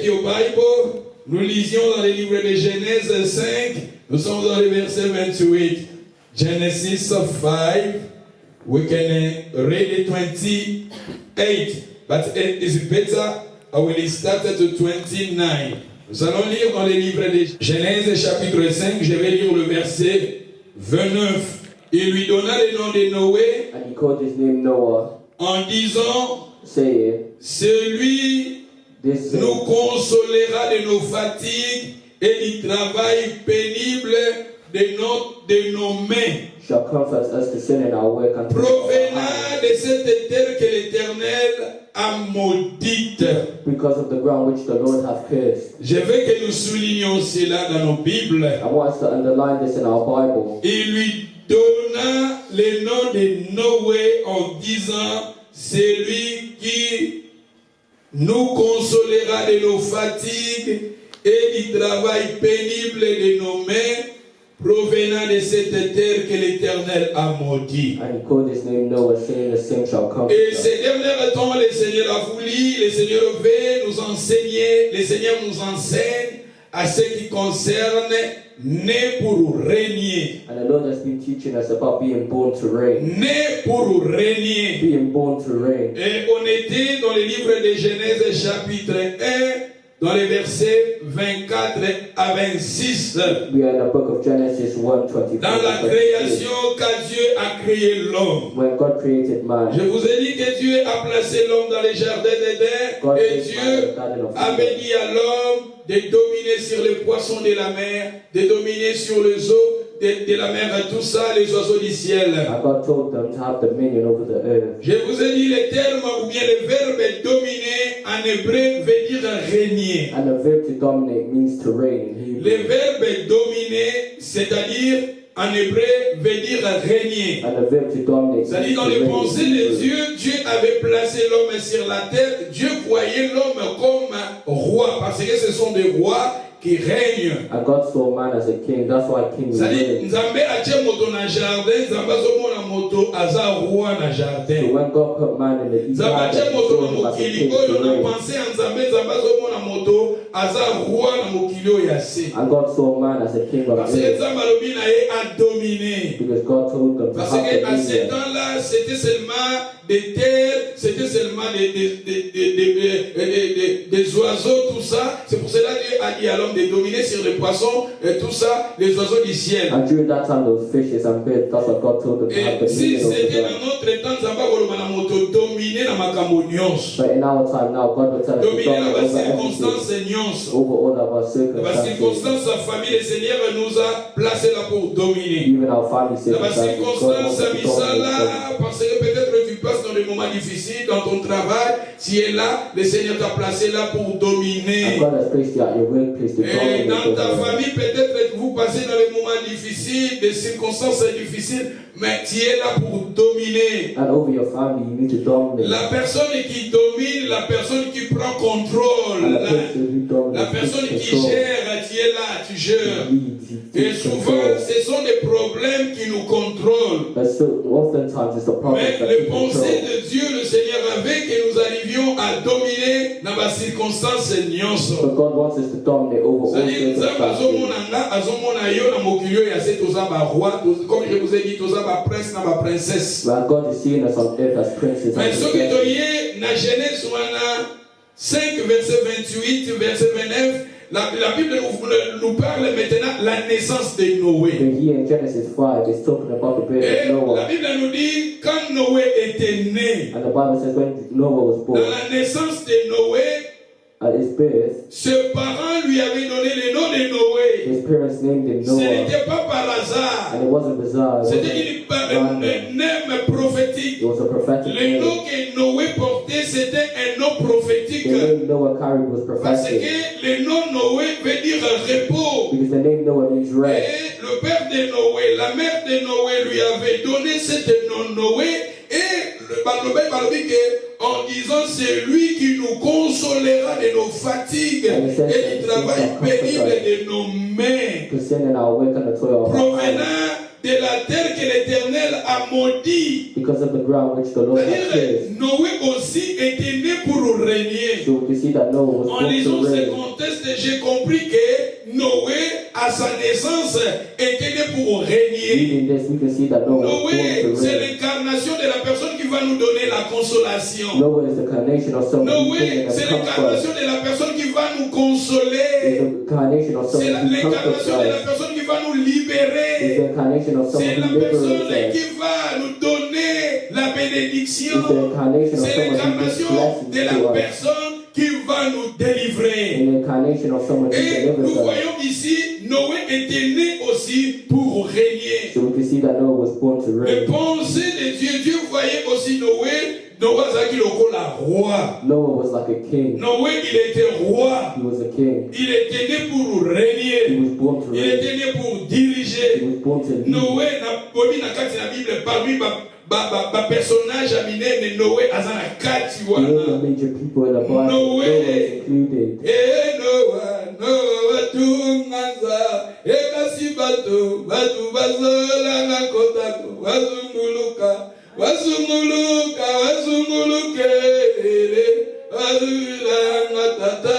your Bible, nous lisions dans les livres de Genèse 5, nous sommes dans le verset 28. Genesis 5, we can read it 28, but it is better, I will start at 29. Nous allons lire dans les livres de Genèse chapitre 5, je vais lire le verset 29. Il lui donna le nom de Noé, and he called his name Noah, en disant, saying, celui this nous consolera de nos fatigues et du travail pénible de nos mains, shall comfort us concerning our work and provenant de cette terre que l'Éternel a maudite. because of the ground which the Lord hath cursed. Je veux que nous soulignions cela dans nos Bibles. I want us to underline this in our Bible. Il lui donna le nom de Noé en disant, celui qui nous consolera de nos fatigues et du travail pénible de nos mains, provenant de cette terre que l'Éternel a maudit. And he called his name Noah, saying, the same shall comfort Et us. ces derniers temps, le Seigneur a voulu, le Seigneur veut nous enseigner, le Seigneur nous enseigne à ce qui concerne né pour régner. And the Lord has been teaching us about being born to reign. Né pour régner. Being born to reign. Et on était dans le livre de Genèse chapitre 1, dans les versets 24 à 26. We are in the book of Genesis 1:24. Dans la création, quand Dieu a créé l'homme. When God created man, Je vous ai dit que Dieu a placé l'homme dans le jardin d'Éden et Dieu avait dit à l'homme de dominer sur les poissons de la mer, de dominer sur les eaux de la mer, tout ça, les oiseaux du ciel. and God told them to have dominion over the earth. Je vous ai dit le terme ou bien le verbe dominer en hébreu veut dire régner. And the verb to dominate means to reign in Hebrew. Le verbe dominer, c'est-à-dire en hébreu, veut dire régner. And the verb to dominate C'est-à-dire means dans to les reign pensées in de Hebrew. Dieu, Dieu avait placé l'homme sur la terre. Dieu croyait l'homme comme roi, parce que ce sont des rois qui règnent. And God saw man as a king. That's why kings C'est-à-dire, reign. Nzambe atie moto na jardin, Nzambe azomona moto aza roi na So jardin. when God put man in the Nzambe garden, atie he moto saw na him as a mokili king oyo to na reign. pensée ya Nzambe, Nzambe azomona moto aza roi na mokili oyo ya se. And God saw man as a king of Parce que earth. Nzambe alobi na ye a dominer. Because God told them to Parce have qu'à ce dominion. temps-là, c'était seulement des terres, c'était seulement des oiseaux, tout ça. C'est pour cela que Dieu a dit à l'homme de dominer sur les poissons, et tout ça, les oiseaux du ciel. And during that time, those fishes and birds, that's what God told them to have Et si dominion over c'était them. dans notre temps, Nzamba koloma na moto dominer na makambo nyonso. But in our time now, God will tell us to Dominer na dominate over circonstances everything, nyonso. over all of our Dans circumstances, circonstances, sa famille, le Seigneur nous a placé là pour dominer. even our family Dans la circumstances. God wants circonstance, us to Amisa dominate them. là, parce que peut-être tu passes dans des moments difficiles, dans ton travail, tu es là, le Seigneur t'a placé là pour And dominer. God has placed you at your workplace to Et dominate dans ta over them. famille, peut-être que vous passez dans des moments difficiles, des circonstances difficiles, mais tu es là pour dominer. And over your family, you need to dominate. La personne qui domine, la personne qui prend contrôle, And the person who la dominates personne takes qui control, gère, tu es là, tu gères. leads, he Et takes souvent, control. ce sont des problèmes qui nous contrôlent. But so oftentimes it's the problem Mais that le we pensée control. de Dieu, le Seigneur avait que nous arrivions à dominer dans la circonstance nyonso. But God wants us to dominate over all C'est-à-dire, Nzambe circumstances. azomona nga, azomona yo na mokili oyo ya se toza ba roi, comme je vous ai dit, toza ba prince na ba princesse. Where God is seeing us on earth as princes Mais and soki princesses. toye na Genèse wana 5 verset 28, verset 29, la Bible nous parle maintenant de la naissance de Noé. But here in Genesis 5, it's talking about the birth Et of la Noah. Bible nous dit, quand Noé était né, And the Bible says when Noah was dans born, la naissance de Noé, at his birth, ses parents lui avaient donné le nom de Noé. his parents named him Ce Noah. n'était pas par hasard. And it wasn't bizarre. It C'était wasn't un nom prophétique. It was a prophetic Le name. nom que Noé portait, c'était un nom prophétique. The name Noah carried was Parce prophetic. que le nom Noé veut dire repos. Because the name Noah means rest. Et le père de Noé, la mère de Noé lui avait donné ce nom Noé. Et le Bible dit en disant c'est lui qui nous consolera de nos fatigues et du travail pénible de nos mains, Concerning our work and the toil of our hands. provenant de la terre que l'Éternel a maudit. Because of the ground which the Lord has C'est-à-dire, cursed. Noé aussi était né pour régner. So we can see that Noah was En born lisant to ce reign. contexte, j'ai compris que Noé, à sa naissance, était né pour régner. Reading this, we can see that Noah was born Noé, to c'est reign. l'incarnation de la personne qui va nous donner la consolation. Noah is the incarnation of someone who Noé, came c'est and comfort. l'incarnation de la personne qui va nous Is consoler. the incarnation of C'est someone who comforts l'incarnation de la us. personne qui va nous Is the libérer. incarnation of C'est someone la who personne liberates us. qui va nous donner la Is bénédiction. the incarnation of C'est someone who gives l'incarnation de blessings la to us. personne qui va nous délivrer. In the incarnation of someone who Et nous delivers us. voyons ici, Noé était né aussi pour régner. So we can see that Noah was born to Les reign. pensées de Dieu, Dieu voyait aussi Noé. Noé zaki lokola roi. Noah was like a king. Noé, il était roi. He was a king. Il était né pour He régner. was born to Il reign. était né pour He diriger. was born to lead. Noé na bomi na kati na Bible parmi ba personnage minene Noé azana kati All the wana. major people in the Bible, No Noah way. is included. Noah tungaza ekasi batu bazola na kotako wazunguluke wazula ngatata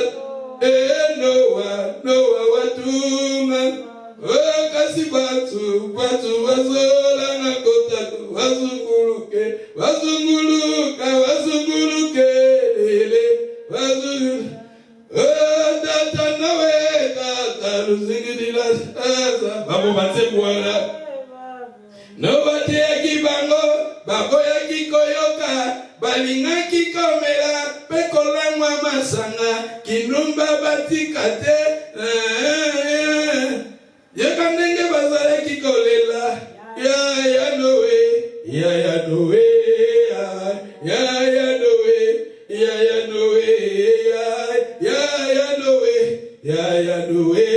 Noah watunga ekasi batu bazola na kotako wazunguluke Babo batebwala Nobatiaki bango baboyaki koyoka balingaki komela pe kolangwa masanga kinumba batika te yeka ndenge bazalaki kolela ya Noe ya Noe ya Noe ya Noe ya Noe ya Noe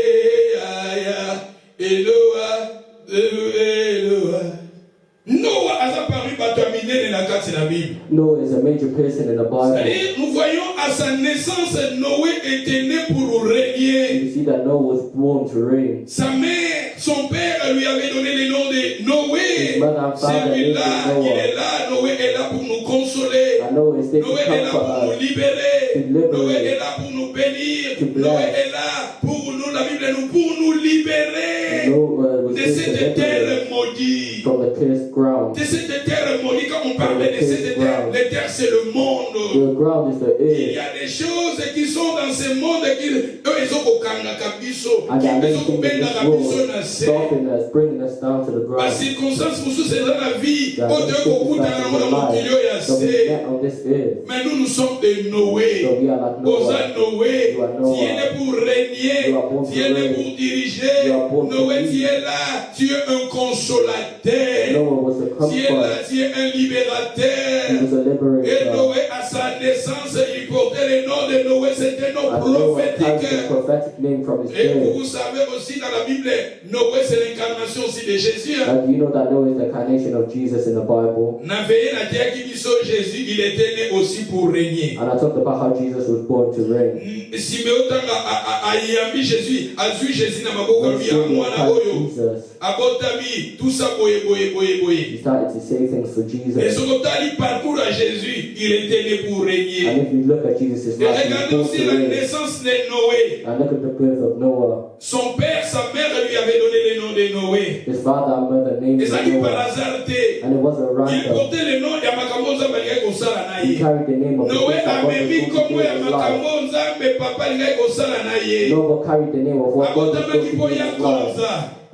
Noah a apparu bataminé dans la carte de la Bible. Noah is a major person in the Bible. C'est-à-dire, nous voyons à sa naissance, Noé était né pour régner. You see that Noah was born to reign. Sa mère, son père lui avait donné le nom de Noé. His mother and father Celui-là, named him il Noah. est là. Noé est là pour nous consoler. And Noah is there to Noé est là pour comfort nous us. libérer. To liberate. Noé est là pour nous bénir. To bless. Noé est là pour nous, la Bible nous, pour nous libérer Noah was de there to cette liberate terre maudite. from the cursed ground. De cette terre maudite, quand on parle de cette terre, la terre c'est le monde. The ground is the Il y earth. a des choses qui sont dans ce monde qui eux ils ont kokanga kabiso, And there are ils many ont things in kobenga this kabiso world na se. stopping us, bringing us down to the Par ground. circonstance pour c'est dans la vie, There are au many Dieu kokuta na circumstances in mona our life mokilio ya that we se. met on this earth. Mais nous sommes des Noé. So we are like Noah. Osa Noé, You are Noah. tu es né pour régner, You are born to tu es né reign. pour diriger. You are born to Noé, lead. tu es là, tu es un consolateur. Noah was a Tu es là, comforter. tu es un He libérateur. was a Et liberator. Noé, à sa naissance, il portait le nom de Noé, c'était un nom And Noah carried the prophétique. prophetic name from his Et birth. vous savez aussi dans la Bible, Noé, c'est l'incarnation aussi de Jésus. And you know that Noah is the incarnation of Jesus in the Bible. N'avez na dia qui biso Jésus, il était né aussi pour régner. And I talked about how Jesus was born to reign. Simeon tanga ayambi Jésus, azui Jésus na maboko When lui Simeon mwana had oyo. Jesus, Abotami, tout ça boye. he started to say things for Et Jesus. ce que parcours à Jésus, il était né pour régner. And if you look at Jesus' Et life, he was regardez born aussi to la reign. naissance de Noé. And look at the birth of Noah. Son père, sa mère lui avait donné le nom de Noé. His father and mother named Et him ça qui par Noah. hasard te. And it wasn't Il random. portait le nom ya makambo nzambe alingaki kosala na He ye. carried the name of the Noé things that God was amemi going to kombo do ya in his life. makambo nzambe papa alingaki kosala na ye. Noah carried the name of what God was going Abotamaki to do mpo in ya his life. konza.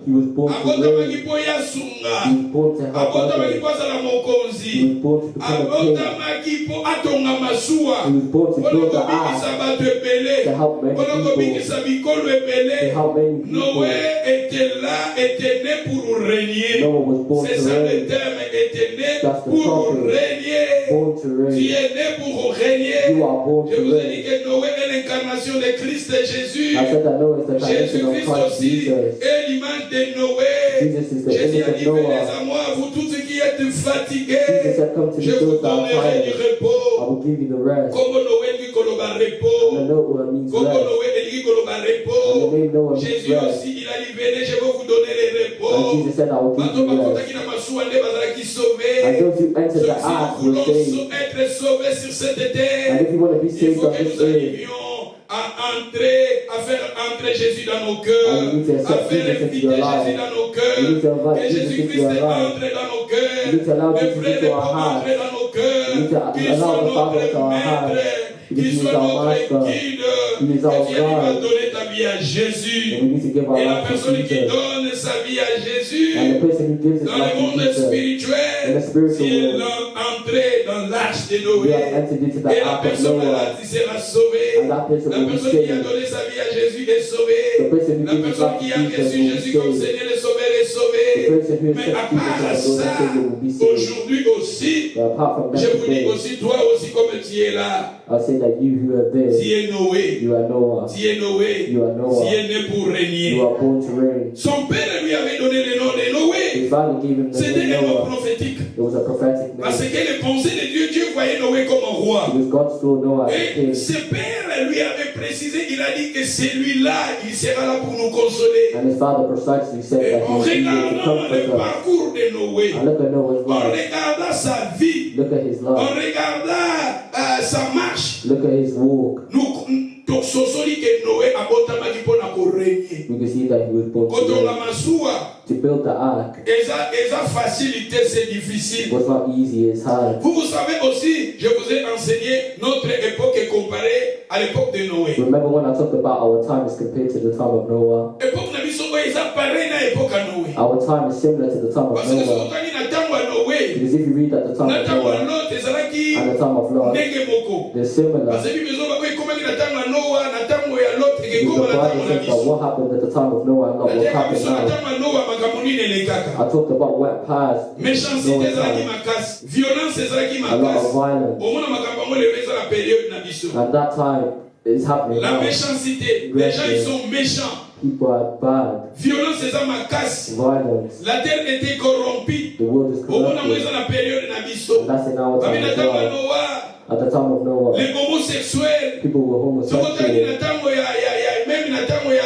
He was born to Abotamaki reign. mpo ya sunga. He was born to help Abotamaki others. mpo azala He mokonzi. was born to become a king. Abotamaki mpo atonga masuwa. He was born to Mpona build the kobikisa ark, bato ebele. to help many Mpona people, kobikisa bikolo to ebele. help many people. Noé était là, était né pour régner. Noah was born C'est to ça le reign, terme, était né That's the pour topic. régner. born to Tu reign. es né pour régner. You are born Je to vous ai dit reign. que Noé est l'incarnation de Christ et Jésus. I said that Noah is the incarnation of Jésus-Christ Christ aussi Jesus. est l'image de Noé. Jesus is the Jésus a image dit, of venez Noah. à moi, vous tous qui êtes fatigués, Jesus said, come to je me, vous those that are donnerai du tired. I repos. will give you the rest. Comme Noé dit koloba And repos. the Noah means Comme rest. Noé dit koloba And the repos. name Noah means Jésus rest. aussi, il a dit, venez, je vais vous donner le And repos. Jesus said, I will give Bato you rest. bakotaki na masuwa nde bazalaki sauvé. And And those who entered Si the ark nous were voulons saved. être sauvés sur cette And terre, if you want to be il saved faut on que this nous earth, arrivions à entrer, à faire entrer Jésus dans nos cœurs, and you need to à accept faire Jesus into inviter your Jésus life. dans nos You cœurs, need to invite que Jesus into Jésus-Christ your life. entre dans nos cœurs, You need to allow le Jesus frère into et our pour hearts. entrer dans nos cœurs, You need to qu'il allow soit the Father into notre our hearts. maître, He qu'il is soit our notre master. guide, He is que our tu arrives à guide. donner ta vie à Jésus. And we need to give our Et la life to personne qui Jesus. donne sa vie à Jésus, And the person who gives his dans le life to monde Jesus, spirituel, in the spiritual si elle world, est entrée dans l'arche de we Noé, have entered into the et la ark of personne là, Noah. tu seras sauvée. And that person La will be personne qui a saved. donné sa vie à Jésus est sauvée. The person who La gives his personne life qui to a Jesus reçu will be Jésus comme saved. Seigneur et Sauveur est The sauvé. person who Mais à accepts Jesus part as Lord and ça, Savior will be saved. aujourd'hui aussi, But apart from that je vous dis today, aussi, toi aussi comme tu es là, I'll say that you who are there, tu es Noé. you are Noah. Tu es Noé. You are Noah. Tu es né pour You régner. are born to reign. Son père lui avait donné le nom de Noé. His father gave him the C'était name un nom Noah. prophétique. It was a prophetic Parce name. que les pensées de Dieu, Dieu voyait Noé comme un roi. Because God saw Noah as a Et king. ses pères lui avaient précisé, il a dit que celui-là, il sera là pour nous consoler. And his father precisely said Et that he en was able to regardant le comfort us. parcours de Noé, And look at Noah's en life. regardant sa vie, Look at his en life. regardant sa marche, Look at his walk. nous sosoli que Noé abotamaki mpona korégner. We can see that he was born to Kotonga reign. masuwa, To build the ark, eza facilité, c'est it difficile. was not easy, it's hard. Vous savez aussi, je vous ai enseigné notre époque est comparée à l'époque de Noé. Remember when I talked about our time is compared to the time of Noah? Époque na biso oyo eza pareil na époque ya Noé. Our time is similar to the time of Parce que Noah. soki na ntango ya Noé, Because if you read at the time na of ntango ya Noah Lot ezalaki and the time of Lot, ndenge moko. they're similar. Parce que biso bako ekomaki na ntango ya Noa, na ntango ya Lot Because ekekoma the na ntango Bible na says that biso. what happened at the time of Noah and Lot will Nateka happen biso na now. ntango ya Noa makambo nini elekaka. I talked about what passed Méchanceté Noah's ezalaki time, makasi, violence ezalaki a lot of makasi. violence. Omona makambo yango lelo eza na période na biso. And that time is happening La now. méchanceté, les gens ils sont méchants. People are bad. Violence eza makasi. Violence. La terre était corrompue. The world is Omona ngo corrupted. eza na période na biso. And that's in our Babi time na as ntango ya well. Noa, At the time of Noah, les homosexuels. people were Sokotaki na homosexual. ntango même na ntango ya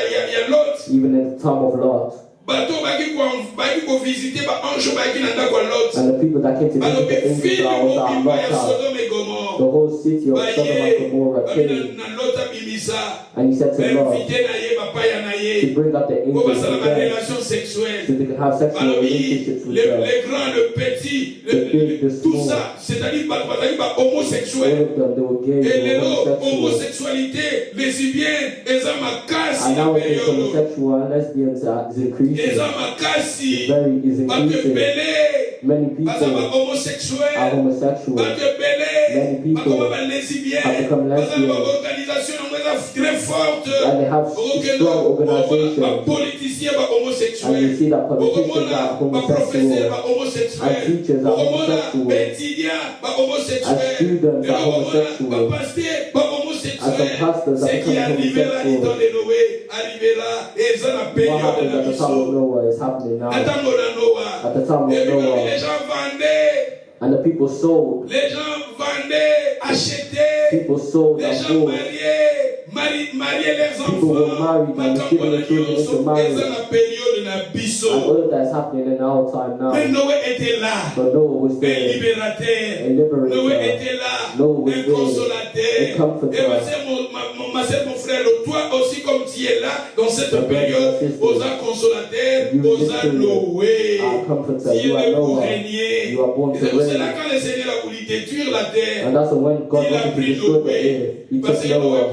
Lot. Even in the time of Lot. Bato baki kovisite baange baki na ndako ya Lot. And the people that came to visit Balobi the angels fili that was at mobimba ya Lot's house, Sodome et the Gomorre. whole city of Sodom and Gomorrah Babi came. na Lot abimisa. And he said to Lot Invité na ye bapaya na to ye. bring up the Po angels basala to ba them relation sexuelle. so they could have sexual Balobi relationships with them. les grands, le petit, The big, the tout small. ça, c'est-à-dire bazali ba All homosexuel. of them, they were gay, Et they were lelo homosexual. homosexualité, lesbienne, eza makasi And na nowadays, période. homosexual and lesbians is increasing. Eza makasi. Is Bato increasing. ebele Many baza ba people homosexuel. are homosexual. Bato ebele Many people bakoma ba have lesbienne. become Baza na ba lesbians. organisation yango eza très forte. And they have strong organizations. Ba politicien ba And you homosexuel. see that politicians Okomona are ba professeur homosexual. ba homosexuel. And teachers are Okomona homosexual. ba étudiant ba homosexuel. And students are Okomona homosexual. ba pasteur ba homosexuel. And some pastors are Ce qui est becoming arrivé là, homosexual. dans les Noé, arrivé là, et ça n'a What période happened na at the time of biso. Noah is happening now. Attends na Noah. At the time of Et puis Noah. les gens vendaient, And the people sold. les gens vendaient, achetaient, People sold les and gens bought. mariaient leurs People were enfants. married and Makambo na given children into nyonso, marriage. eza na période na And biso. all of that is happening in our time Mais now. Noé était là, But Noah was un there. libérateur. A liberator. Noé était là, Noah was un there, consolateur. a comforter. Et ma sœur, mon frère, toi aussi comme tu es là, dans cette My brothers période, and sisters, osa consolateur, you osa literally Noé. are comforter. Tu You es are né pour Noah. régner. You are born Et to c'est pour cela reign. quand le Seigneur a voulu détruire la terre, And that's when God il a wanted to pris destroy the Noé. earth. He Parce took que Noé Noah.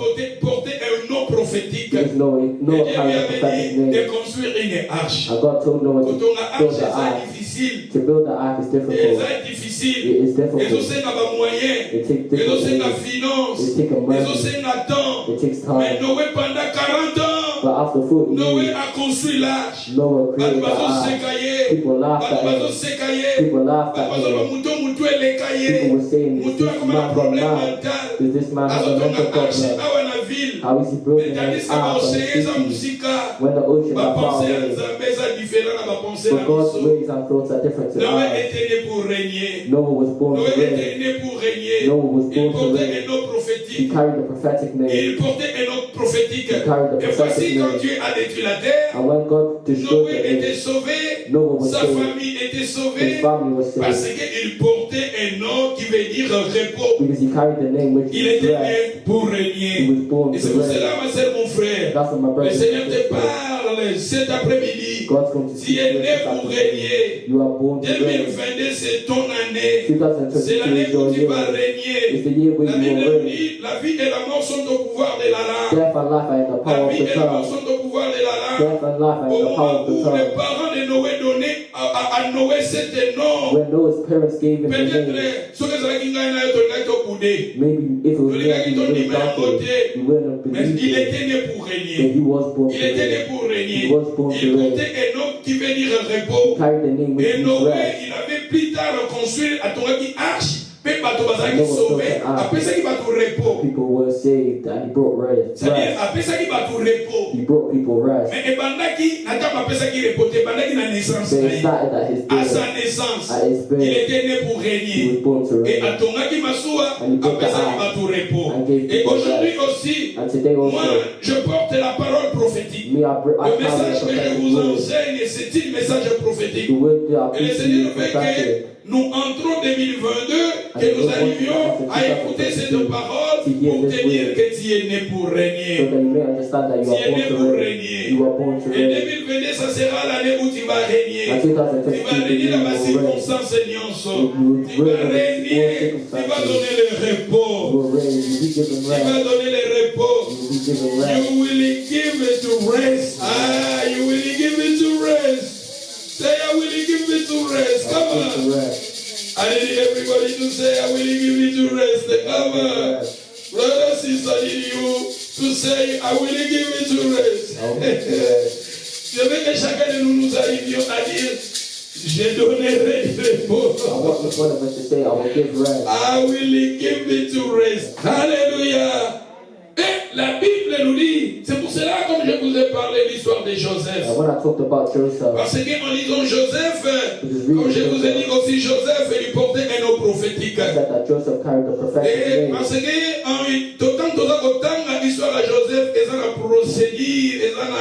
portait un nom prophétique. Because Noah Et Dieu lui carried a avait prophetic dit de name. construire une arche. And God told Noah Quand to on a build arche, the c'est ark. difficile. To build the ark is Et difficult. ça est difficile. It is Et difficult. aussi, on a moyen. It takes Et different aussi, on a ways. finance. It takes a Et money. aussi, on a temps. It takes Mais time. Noé, pendant 40 ans, But after 40 Noé years, a construit l'arche. Noah created the Bato ark. sekaye. People laughed Bato at him. sekaye. People laughed at Bato him. mutu elekaye. People were saying, is Mutu this a comme un man gone problème mad? mental. Does this man have a mental Azotonga arche problem? awa na ville. How is he building Mais an tandis que ark on the baoseye eza city musika. when the oceans are far Bapensée à away? Nzambe eza différent na bapensée na But God's biso. ways and thoughts are different to Noé ours. était né pour régner. Noah was born Noé to reign. était né pour régner. Noah was Il born to portait reign. un nom He prophétique. carried the prophetic name. Il portait un nom prophétique. He carried the Et voici prophetic quand name. Dieu a détruit la terre, And when God destroyed Noé the était earth, sauvé, Noah was sa saved. famille était His sauvée family was parce saved qu'il portait un nom qui veut dire repos. because he carried the name which Il is était rest. né pour He régner. was born Et c'est to pour reign. cela, ma soeur, mon frère, That's what my le brother Seigneur te said. parle cet après-midi. God's going to Tu speak es to us né this pour afternoon. régner. You are born to reign. 2022, c'est ton année. 2022 C'est l'année is your où tu vas year. régner. It's the year when La you Bible will nous reign. dit, la vie et la mort sont au pouvoir de la langue. Death and life are in the La power of vie the et la mort tongue. sont au pouvoir de la langue. Death and life are Au in the power moment of the où les tongue. parents de Noé donnaient à Noé cet nom, When Noah's parents gave him the peut-être name, ce que ça qui gagne là, tu l'as coudé. maybe if it was Le there, gars he qui t'ont would dit, have mais à doubted it. côté, He wouldn't have mais believed il it. était né pour But régner. he was born Il to était né reign. pour régner. He was born to Il reign. portait un nom qui veut dire He repos. carried the name which Et is Noé, rest. il avait plus tard construit à ton qui arche. Pe bato bazaki sauvé. Apesaki bato repos. People were saved and he brought rest. C'est-à-dire apesaki bato repos. He brought people rest. Mais ebandaki nataka apesaki repos te ebandaki na naissance They na ye. started at his À birth. sa naissance, At his birth, il était né pour he régner. was born to Et reign. atongaki masuwa, And he took the apesaki ark bato repos. and gave Et people aujourd'hui rest. aussi, And today moi, also, je porte la parole prophétique. me, I Le carry message the que je prophetic vous word. enseigne, c'est un message prophétique. The word that I Et le preach to Seigneur you veut is prophetic. que nous entrons 2022, que nous arrivions à écouter cette parole pour te dire que tu es né pour So régner. that you may understand that you Tu are es né born to pour reign. régner. You are born to Et reign. 2022, ça sera l'année où tu vas régner. And Tu vas 2022 régner dans ma you will reign. circonstance nyonso. You Tu vas will reign in régner. all Tu circumstances. vas donner le You repos. will reign. You will be given Tu vas rest. donner le repos. You will be given rest. You will give it to rest. Ah, you will give it to rest. Say, I will give it to rest. Come Give on. to rest. I need everybody to say, I will give it to rest. Come on. Brother, sister, I need you to say, I will give it to rest. I will give to rest. Je veux que chacun de nous arrivions à dire, je donnerai le repos. I want each one of us to say, I will give rest. I will give it to rest. Alléluia. Et la Bible nous dit, c'est pour cela, comme je vous ai parlé de l'histoire de Joseph. And when I talked about Joseph, Parce qu'en lisant Joseph, comme je vous ai dit aussi, Joseph, il portait un nom prophétique. I said that Joseph carried the prophetic Et name. parce que, autant l'histoire de Joseph, ils ont la procédure, ils ont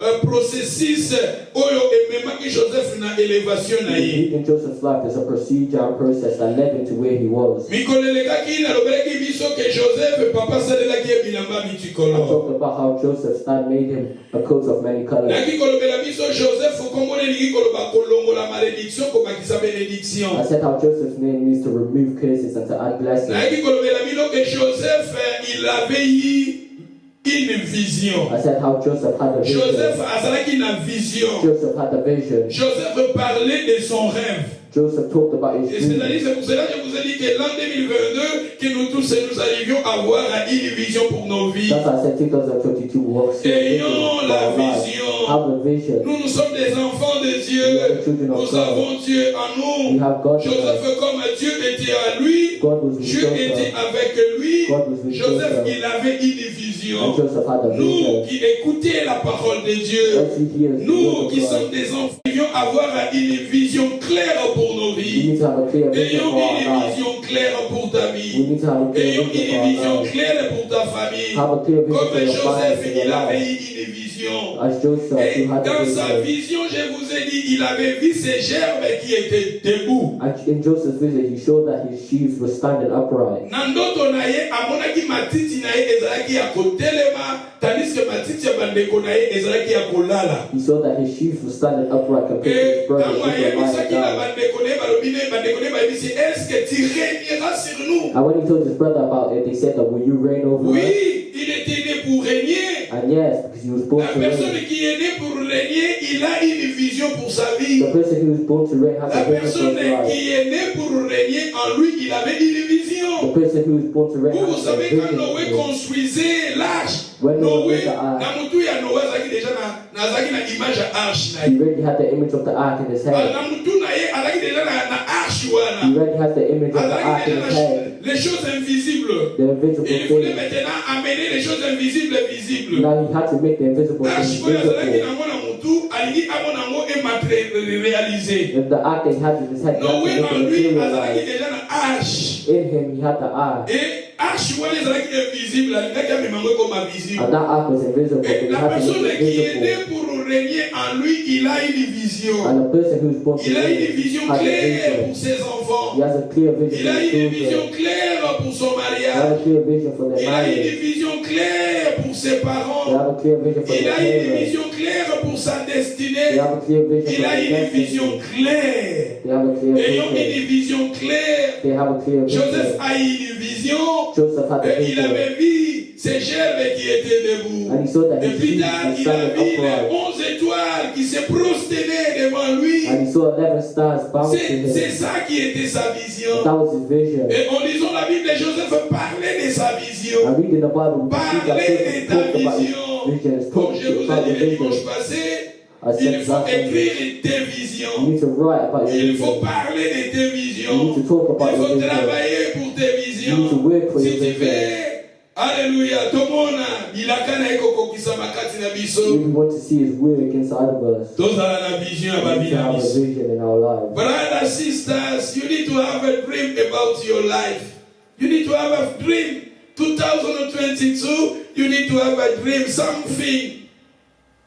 la processus, et même que Joseph n'a élévation na ye. In Joseph's life, there's a procedure and process that led him to where he was. Mikolelekaki na lobeleki biso que Joseph papa salelaki bilamba I bitikolo. talked about how Joseph's dad made him a coat of many colors. Naki kolobela biso Joseph komone lingi koloba kolongola malédiction kobakisa bénédiction. I said how Joseph's name means to remove curses and to add blessings. Naki kolobela bino que Joseph il avait eu une vision. I said how Joseph had a Joseph vision. azalaki na vision. Joseph had a vision. Joseph parlait de son rêve. Joseph talked about his Et c'est-à-dire, dream. c'est pour cela que je vous ai dit que l'an 2022, que nous tous nous arrivions à avoir une vision pour nos vies. That's why I said 2022 will see a vision Ayons for la our lives. vision. Have a vision. Nous sommes des enfants de Dieu. We are the children of Nous God. avons Dieu en We nous. have God in us. Joseph, comme Dieu était à lui, God was with Dieu était Joseph. avec lui. God was with Joseph, Joseph. il avait une And vision. Joseph had a Nous vision. qui écoutons la parole de Dieu, As he hears the nous word of qui God, sommes des enfants, devions avoir une vision claire pour nos we vies. need to have a clear vision Ayons for our une lives. vision claire pour ta We vie. need to have a clear Ayons vision une for our vision lives. claire pour ta famille. Have a clear vision Comme for your Joseph, family and il your avait life. eu une vision. As Joseph, Et he had a dans sa vision. vision, je vous ai dit, il avait vu ces gerbes qui étaient debout. And in Joseph's vision, he showed that his sheaves were standing upright. Na ndoto na ye amonaki matiti na ye ezalaki ya kotelema tandis que matiti ya bandeko na ye ezalaki ya kolala. He saw that his sheaves were standing upright compared to his brothers Ntango who were lying ayebisaki na down. bandeko na ye balobi na ye bandeko na ye bayebisi est-ce que tu régneras sur nous? And when he told his brother about it, they said that, will you reign over us? Oui, il était né pour régner. And yes, because he was born La to personne reign. qui est née pour régner, il a une vision pour sa vie. The person who was born to reign has La a vision for personne his life. qui est née pour régner, en lui, il avait une The vision. person who was born to reign Vous, vous has a savez, quand vision. Noé construisait l'arche, When Noah Noé, built the ark, na mutu ya Noé azalaki déjà nazalaki na image ya arche na he ye. already had the image of the ark in his head. Na mutu na ye azalaki déjà na arche He wana. already has the image of the ark Azalaki in déjà his head. les choses invisibles. The invisible Il voulait things. maintenant amener les choses invisibles visibles. Now he had to make the invisible L'arche things oyo azalaki visible. nango na mutu alingi amona yango réalisé. If the ark that he had in his head, he had to Noé make en it lui azalaki materialize. H. In him, he had the eye. Et H, ouais, les arcs invisibles, les gars qui me comme invisible. And that eye was invisible. But Et he la had to personne be qui est invisible. née pour régner en lui, il a une vision. And the person who's born to Il a une reign vision has a claire pour vision. ses enfants. He has a clear Il vision a for his une vision children. claire pour son They have mariage. a clear vision for their Il a une marriage. vision claire pour ses They parents. have a clear vision for Il their a une parents. vision claire pour sa They destinée. have a clear vision Il for a their une vision destiny. claire. They have a clear Ayant vision. une vision claire, They have a clear Joseph vision. a eu une vision Joseph had a et il vision. avait vu ces gerbes qui étaient debout. And he saw that Et his plus sheep tard, was il a standing vu les upright. 11 étoiles qui se prosternaient devant lui. And he saw 11 stars bound to C'est him. ça qui était sa vision. That was his vision. Et en lisant la Bible, Joseph parlait de sa vision. And reading the Bible, we see that Parlez Joseph de ta talked about his vision. vision. It's Comme talked je vous ai about dit the le dimanche vision. passé, I said il faut that écrire tes you visions. need to write about your Il faut vision. parler de tes You visions. need to talk about Il your faut vision. travailler pour tes You need to visions. work for Si your tu vision. veux, alléluia, tomona, bilakana ekokokisa makati na If biso. we want to see his work inside of us, Tozala na vision ya we need to babina have a biso. vision in our lives. Brothers, sisters, you need to have a dream about your life. You need to have a dream. 2022, you need to have a dream, something.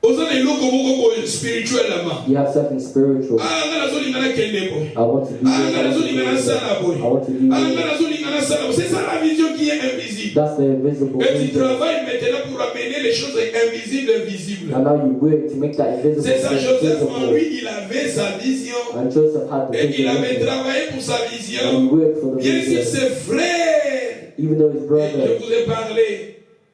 Ozana iloko moko spiritual ama. You have something spiritual. Ngana zolingana kende boy. I want to do this. Ngana zolingana sala boy. I want to do this. Ngana zolingana sala. C'est ça la vision qui est invisible. That's the invisible Et tu vision. travailles maintenant pour amener les choses invisibles visibles. And now you work to make that invisible C'est ça, Joseph en visible. lui, il avait sa vision. And Joseph had the Et il vision. avait with him. travaillé pour sa And vision. he worked for the Bien sûr, vision. ses frères. Even though his Je brother, vous ai parlé.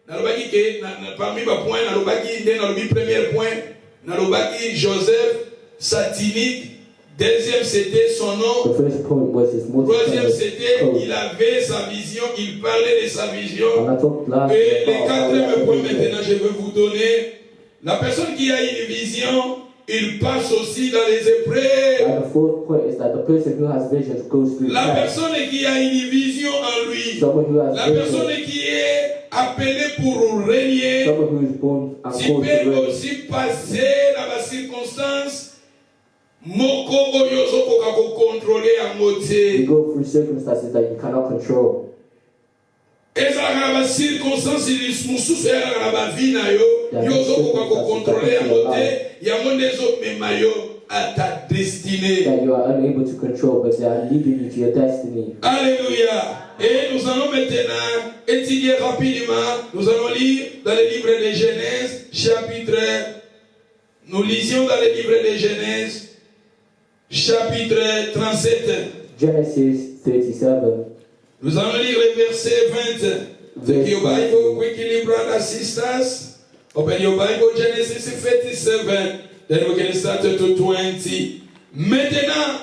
Nalobaki ke parmi ma points, nalobaki dès nalobi premier point, nalobaki Joseph satinique. Deuxième c'était son nom. the first point was his Troisième multi-color c'était coat. il avait sa vision, il parlait de sa vision. And I talked last Et le about how he quatrième had point a vision. maintenant je vais vous donner. La personne qui a une vision, il passe aussi dans les épreuves. And the fourth point is that the person who has visions goes through La tests. personne qui a une vision en lui. Someone who has La personne vision, qui est appelée pour régner. someone who is born and Tu called to peux reign. aussi passer dans la circonstance moko oyo ozokoka kocontrôler yango You te. go through circumstances that you cannot control. ezalaka na bacirconstance mosusu eyalaka na bavi na yo yo ozokoka kocontrôler yango te yango nde ezomema yo à ta destinée. That you are unable to control, but they are leading you to your destiny. Alléluia. Et nous allons maintenant étudier rapidement. Nous allons lire dans le livre de Genèse, chapitre. Nous lisions dans le livre de Genèse, chapitre 37. Genesis 37. Nous allons lire le verset 20. Take your Bible quickly, brothers, sisters. Open your Bible, Genesis 37. Then we can start to 20. Maintenant,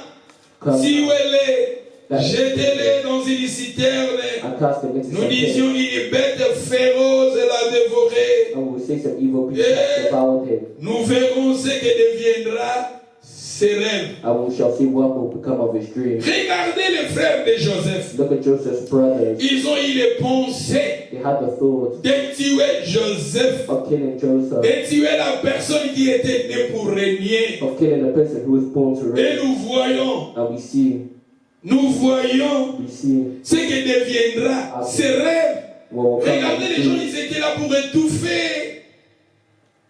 si vous les jetez-les dans une citerne, And cast them into nous some pit. disions une bête féroce la dévorer. And we will say some evil people have devoured him. Nous verrons ce que deviendra ses rêves. And we shall see what will become of his dreams. Regardez les frères de Joseph. Look at Joseph's brothers. Ils ont eu les pensées They had the thought de tuer Joseph, of killing Joseph, de tuer la personne qui était née pour régner. of killing the person who was born to Et reign. nous voyons And we see ce que deviendra ses rêves. what will come of Regardez his les gens, dreams. ils étaient là pour étouffer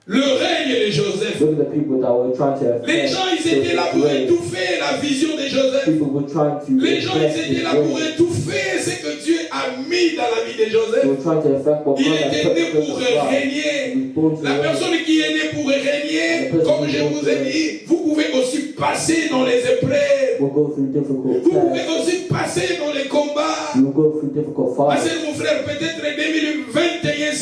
le règne de Joseph. Look at the people that were trying to Les affect gens, ils étaient là Joseph's pour reign. étouffer la vision de Joseph. People were trying to Les gens, affect ils his étaient là pour reign. étouffer ce que Dieu a mis dans la vie de They Joseph. were trying to affect what Il God had était put né in pour Joseph's life. He régner. was born to La reign. personne qui est née pour régner, comme je vous ai dit, vous pouvez aussi passer dans les épreuves. We'll go through difficult Vous pouvez tests. aussi passer dans les combats. You will go through difficult Parce fights. que mon frère, peut-être 2021,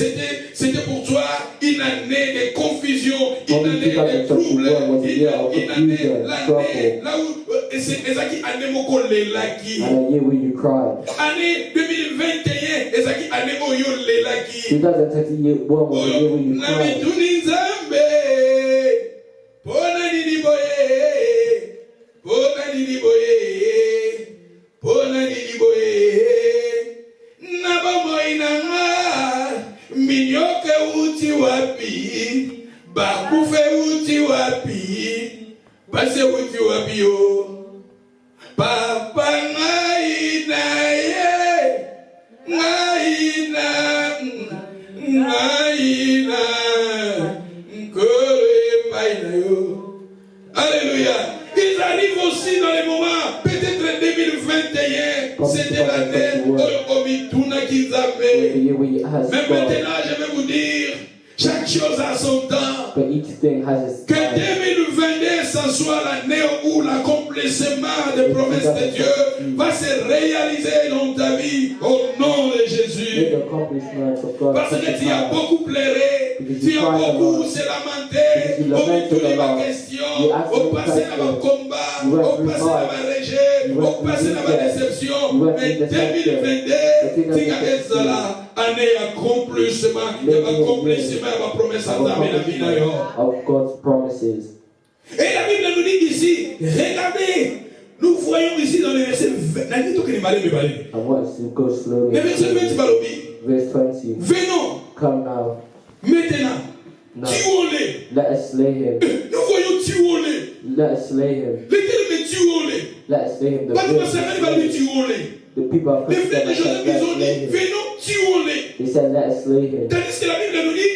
c'était pour toi une année de confusion, une année de trouble, une année, l'année là où c'est qui année moko lelaki. And a year where you cried. Année 2021, ezaki année oyo lelaki. 2021 was a year where you Na cried. mituni nzambe, pona nini boye, pona nini boye, pona nini boye. Na bomoi nanga, minyoke uti wapi, bakufe uti wapi, base uti wapi yo. Papa ngai na c'était l'année Omituna qu'ils The avaient. year where it has Mais God, maintenant, je vais vous dire, chaque chose a son temps. but each thing has its Que time. 2022, ça soit l'année où l'accomplissement des promesses de Dieu va se réaliser dans ta vie au nom de Make Jésus. the accomplishments of God. Parce que tu as beaucoup pleuré, tu as beaucoup se lamenté, au milieu de ma question, au passé de ma combat, au passé de ma rejet, au passé de ma déception. Mais 2022, tu as cela. Année accomplissement, il y a accomplissement de ma promesse à ta vie. Of God's promises. Et la Bible nous dit ici, regardez, nous voyons ici dans le verset 20, I want us to go slowly. le verset 20, Verse 20. venons Come now. maintenant, Now. tuons-les. Let us slay him. Nous voyons tuons-les. Let us slay him. Les termes tuons-les. Let us slay him. Parce que ça va dire tuons-les. The people of Les frères de Christian Joseph, said, let ils us ont slay dit, him. venons tuons-les. They said, let us slay him. Tandis que la Bible nous dit,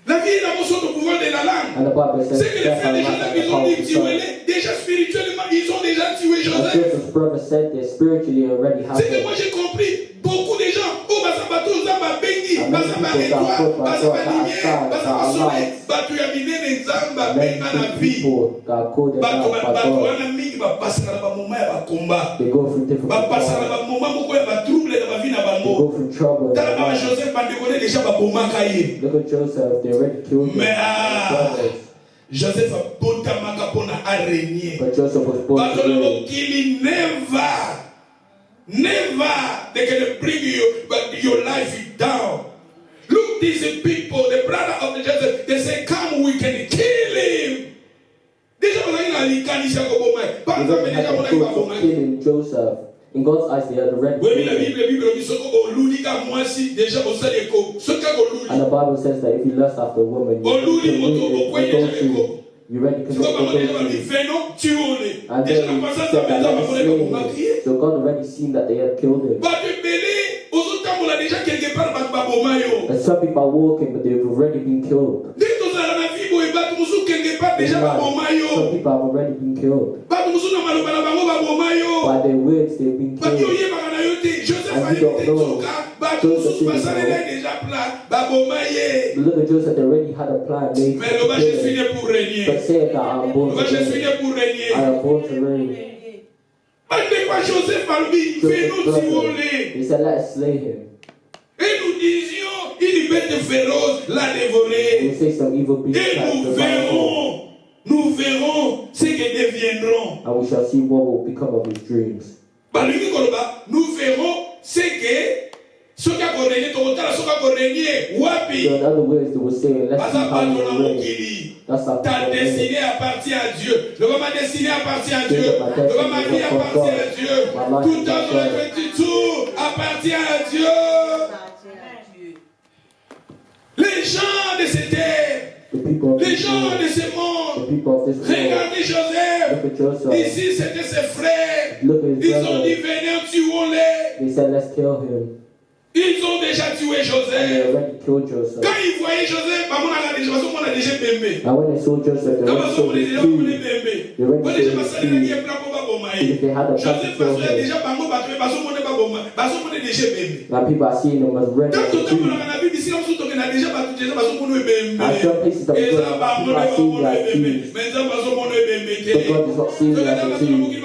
la vie et la motion du pouvoir de la langue. And the Bible says, C'est que les death frères de and life Joseph, are the ils ont power dit of the tongue. tuez-les. Déjà spirituellement, ils ont déjà tué As Joseph. Joseph's brother said, they spiritually already have C'est que it. moi j'ai compris, beaucoup de gens, oh, basabato, zamba bengi, Amen. basaba People that rétoire, put by basaba God, that are lumière, sad, that basaba are soleil, light. batu ya minene nzamba, Many benga na vie. people that are called and Bato out by God, wana mingi bapasaka na bamoma ya bakomba. they go through difficult Bapasaka na times. bamoma moko ya batrouble na bavi na They bango. go through trouble in Tala their baba life. Joseph bandekone déjà babomaka ye. Look at Joseph, they already killed him. Mais Brothers. Joseph abotamaka mpona araignée. But Joseph was born Bato to na reign. mokili never they can bring your life down. Look, these people, the brother of the Joseph, they say, come, we can kill him. Déjà, on a une alicanisha kobomai. Pas They ça, already mais had déjà, on the a une thoughts of babomai. killing Joseph. In God's eyes, they had already Oui, mais killed la him. Bible dit, soko olulika mwasi, déjà, on sait les co. Ce qu'a oluli. And the Bible says that if you lust after a woman, you Oluli, moto, commit okwenye, adultery. jeleko. You already C'est commit comme on déjà, on dit, adultery. venons, tuons-les. And Déjà, then la he passage, said ça, that mais ça, let on us va slay him. maquiller. So God already seen that they had killed him. Bato ebele, ozotambola déjà quelque part, bato baboma yo. And some people are walking, but they've already been killed. Nde tozala na vie boye bato mosusu quelque part In déjà life, baboma some yo. people have already been killed. Bato mosusu na maloba na bango baboma yo. By their words, they've been Bato killed. oyebaka na yo te. Joseph And ayi you don't te know. tsoka. Bato Joseph mosusu didn't basalela know. déjà plan baboma ye. But look at Joseph, they already had a plan made Mais to loba je kill suis him. né pour régner. But saying that I'm born Loba to je suis reign. né pour I régner. am born to reign. Bande kwa Joseph balobi Joseph's fais-nous brother, tuer. he said, let us slay him. Et nous disions une bête féroce l'a We dévoré. say some evil beast Et has nous devoured him. verrons ce que deviendront. And we shall see what will become of his dreams. Balingi koloba, nous verrons ce que soki akorenie tokotala soki akorenie So wapi in other words, they will say, let's see aza how bato you na reign. mokili. That's how Ta people reign. destinée appartient à Dieu. Le ma destinée appartient à Dieu. Le ma vie appartient à Dieu. Tout dans 2022 appartient à Dieu. Les gens de cette terre, The people of les this gens world, de ce the monde, people of this world, regardez Joseph. look at Joseph. Ici, c'était ses frères. Look at his Ils ont dit, brother. venez, tuons-les. They said, let's kill him. Ils ont déjà tué And they Joseph. already killed Joseph. Quand ils voyaient Joseph, on a déjà bébé. And when they saw Joseph, they Quand already saw on a his déjà food. bébé. They already Quand saw déjà his passé les food. plan pour Babomaï. If they had a plan to Joseph kill passé him. déjà bango battu, basomone Baboma, basomone déjà bébé. Now people are seeing him as ready Quand to tout le monde food. a vu ici, on se tourne déjà battu, déjà basomone bébé. At some places of Et God, ça, people are seeing basomone like bébé. food. Mais ça, basomone bébé. But God is not seeing it as a food.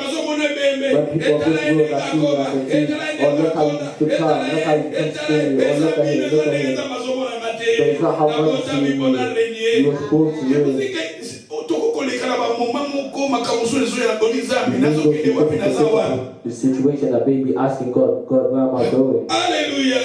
When people of this world are seeing it as a food, or look how he took time, look how he comes through, or look at him, look at him. But it's not how God sees you. He was born to reign. The situation that baby asking God, God, where am I going? Alléluia.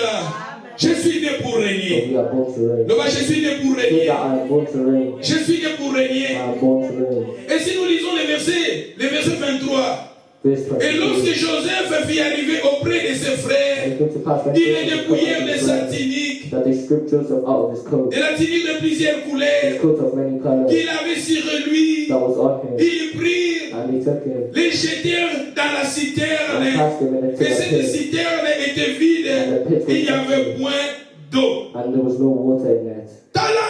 Je suis né pour So régner. we are born to reign. Le je suis né pour Say régner. that I am born to reign. Je suis né pour I régner. am born to reign. Et si nous lisons les versets 23. Verse Et lorsque 23. Joseph fit arriver auprès de ses frères, And it came to pass when il les Joseph was dépouillèrent coming de to sa reign, tunique, that they stripped Joseph out of his coat, de la tunique de plusieurs his couleurs coat of many colors qu'il avait sur lui. that was on him, Ils prirent, and they took him les jetèrent dans la citerne. and cast him in a Et cette pit, citerne était vide. Il n'y avait point d'eau. and there was no water in it. Dans la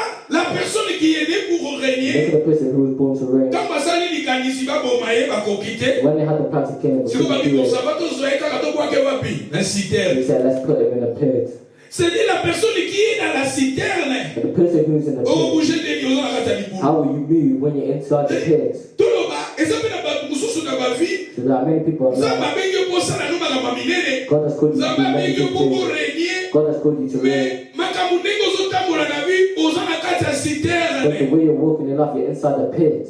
personne qui est née pour Look régner, at the person who was born to reign. quand basali likanisi babomaye bakokite, When they had the plan to kill him, siko bakikosa batozoye kaka tokwake wapi na they citerne. said, let's put him in a pit. C'est-à-dire la personne qui est dans la citerne, But the person who's in the oh pit, bouger des lions dans la cataliboule. how will you move when you're inside the pit? Toloba, ezabe na bato mususu na ba vie, So there are many people za alive. babenge posala no makambo minene, God has called you za to do many babenge good poko things. régner, God has called you to reign. mais makambo ndenge ozotambola na vie, oza na kati ya But the citerne, way you're walking in life, you're inside the pit.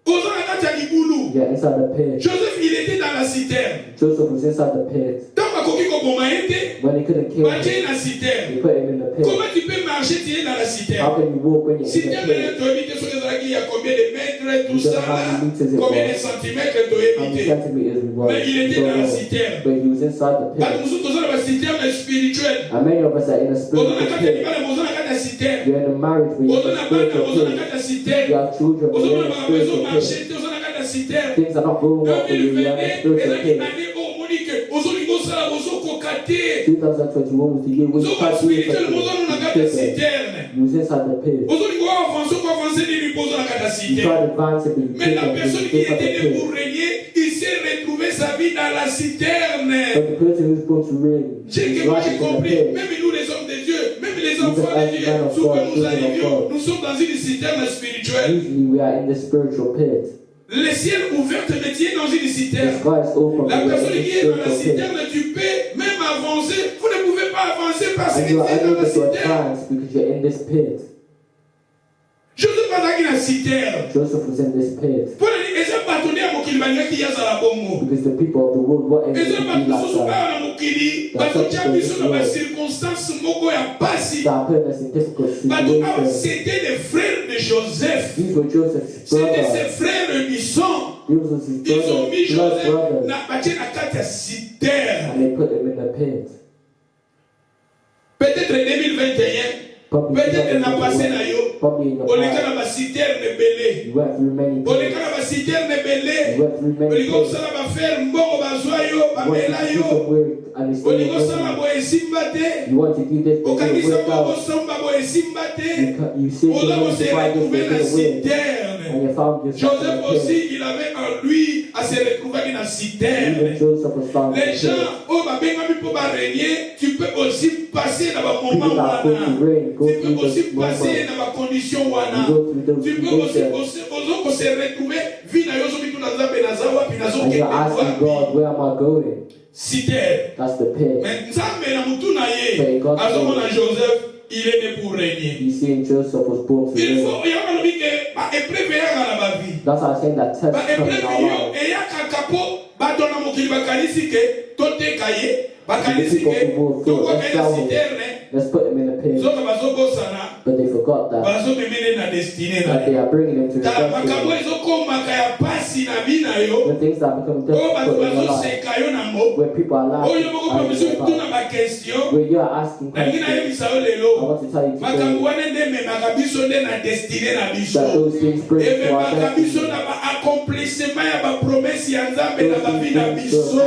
oza na kati ya libulu. You're inside the pit. Joseph, il était dans la citerne. Joseph was inside the pit. Tant bakoki koboma ye te, When he couldn't kill him, batie na citerne. they put him in the pit. Comment tu peux marcher, tu es dans la How citerne? can you walk when you're in Citerne, the pit? tu habites sur les aguilles, il y a combien de mètres, tout ça là, combien de centimètres tu How many habites. centimeters we were? Mais il était dans la citerne. But he was inside the Bato pit. mosusu toza na baciterne spirituelle. And many of us are in a Oza spiritual na kati ya pit. libala, oza na kati ya citerne. You're in a marriage where Oza you're in na a bana, spiritual oza na pit. kati ya You citerne. have children, but Oza you're na in a bana maison spiritual marché, pit. oza na kati ya citerne. Things are not going well for you. You're in a 2022, spiritual ezalaki pit. année oyo omoni ke ozolinga osala bozokoka te. 2021 was the year when you Zoko tried to do spirituel moza na kati ya something. citerne. You was inside the pit. Ozolinga avancer ko avancer nini poza na kati ya You citerne. tried advancing, but you Mais la couldn't. personne You qui was inside était the née pour pit. régner, il s'est retrouvé sa vie dans la citerne. But the person who's born to reign, J'ai his que moi life j'ai is in the compris, pit. même nous les hommes de Dieu, même les enfants de Dieu, souvent nous arrivions, nous sommes dans une citerne spirituelle. Usually we are in the spiritual pit. Le ciel ouvert te métier dans une The citerne. sky is open. La We are personne in qui the est dans la spiritual pit. citerne, tu peux même avancer. Vous ne pouvez pas avancer parce que And tu you are es dans unable la to citerne. advance because you're in this pit. Joseph azalaki na citerne. Joseph was in this pit Mpo na nini eza bato nde ya mokili balingaki yazala bongo. because the people of the world wanted Eza to bato be like mosusu that. awa na mokili bazotia biso na bacirconstance moko ya pasi. That put us in difficult Bato awa situations. c'était les frères de Joseph. These were Joseph's C'était ses brothers. frères du sang. These was his Ils ont mis blood Joseph brothers. na batie na kati ya citerne. And they put him in the pit. Peut-être 2021, Probably peut-être na passé na yo, probably in the oleka past. na baciterne belé. You went through many Oleka pits. na baciterne You belé. went through many Olingo pits. kosala bafere mbongo bazwa yo, You want bamela to do yo. some work and it's still Olingo kosala working. boye esimba te. You want to do this but it Okangisa didn't work bongo out. somba boye esimba te. You see Oza you want to kose find this retrouver but na it didn't work. citerne. And you found yourself in Joseph the aussi, pit. il avait en lui à se retrouver dans la Even citerne. Joseph was found in the Les pit. gens, oh, babengami pour régner, tu peux aussi passer dans un moment People are wana. going to reign, go Tu peux through aussi this passer moment. dans ma condition wana. You go through those Tu peux aussi conditions. se retrouver vie na yo so bitu na nzambe na zawa pi na zo And you're kende asking wapi. God, where am I going? Citerne. That's the pit. Mais nzambe na mutu na ye. But God Azomona knows. Joseph, il est né pour régner. You see, Joseph was born to Il reign. faut, il y a un que ba épreuve ya na ba vie. That's why I'm saying that test Ba come in épreuve our yo lives. eya kakapo bato na mokili bakanisi ke toteka ye. Bakanisi ke tokwa kena citerne. Let's put him in a pit. Zoka bazobosana. But they forgot that Bazomemene na destinée na that they ye. are bringing him to the Tala makambo destiny. ezokomaka ya pasi na bina yo. The things that become Oyo bato difficult in your life, bazoseka yo nango. where people are Oyo moko pamisi laughing, kutuna ba question. where you are asking Nangi questions. nayebisa yo I lelo. want to tell you Makambo today wana nde memaka biso nde na destinée na that biso. those things bring to our Ememaka biso destiny. na ba accomplissement ya ba promesse ya Nzambe na ba vie na Those things biso.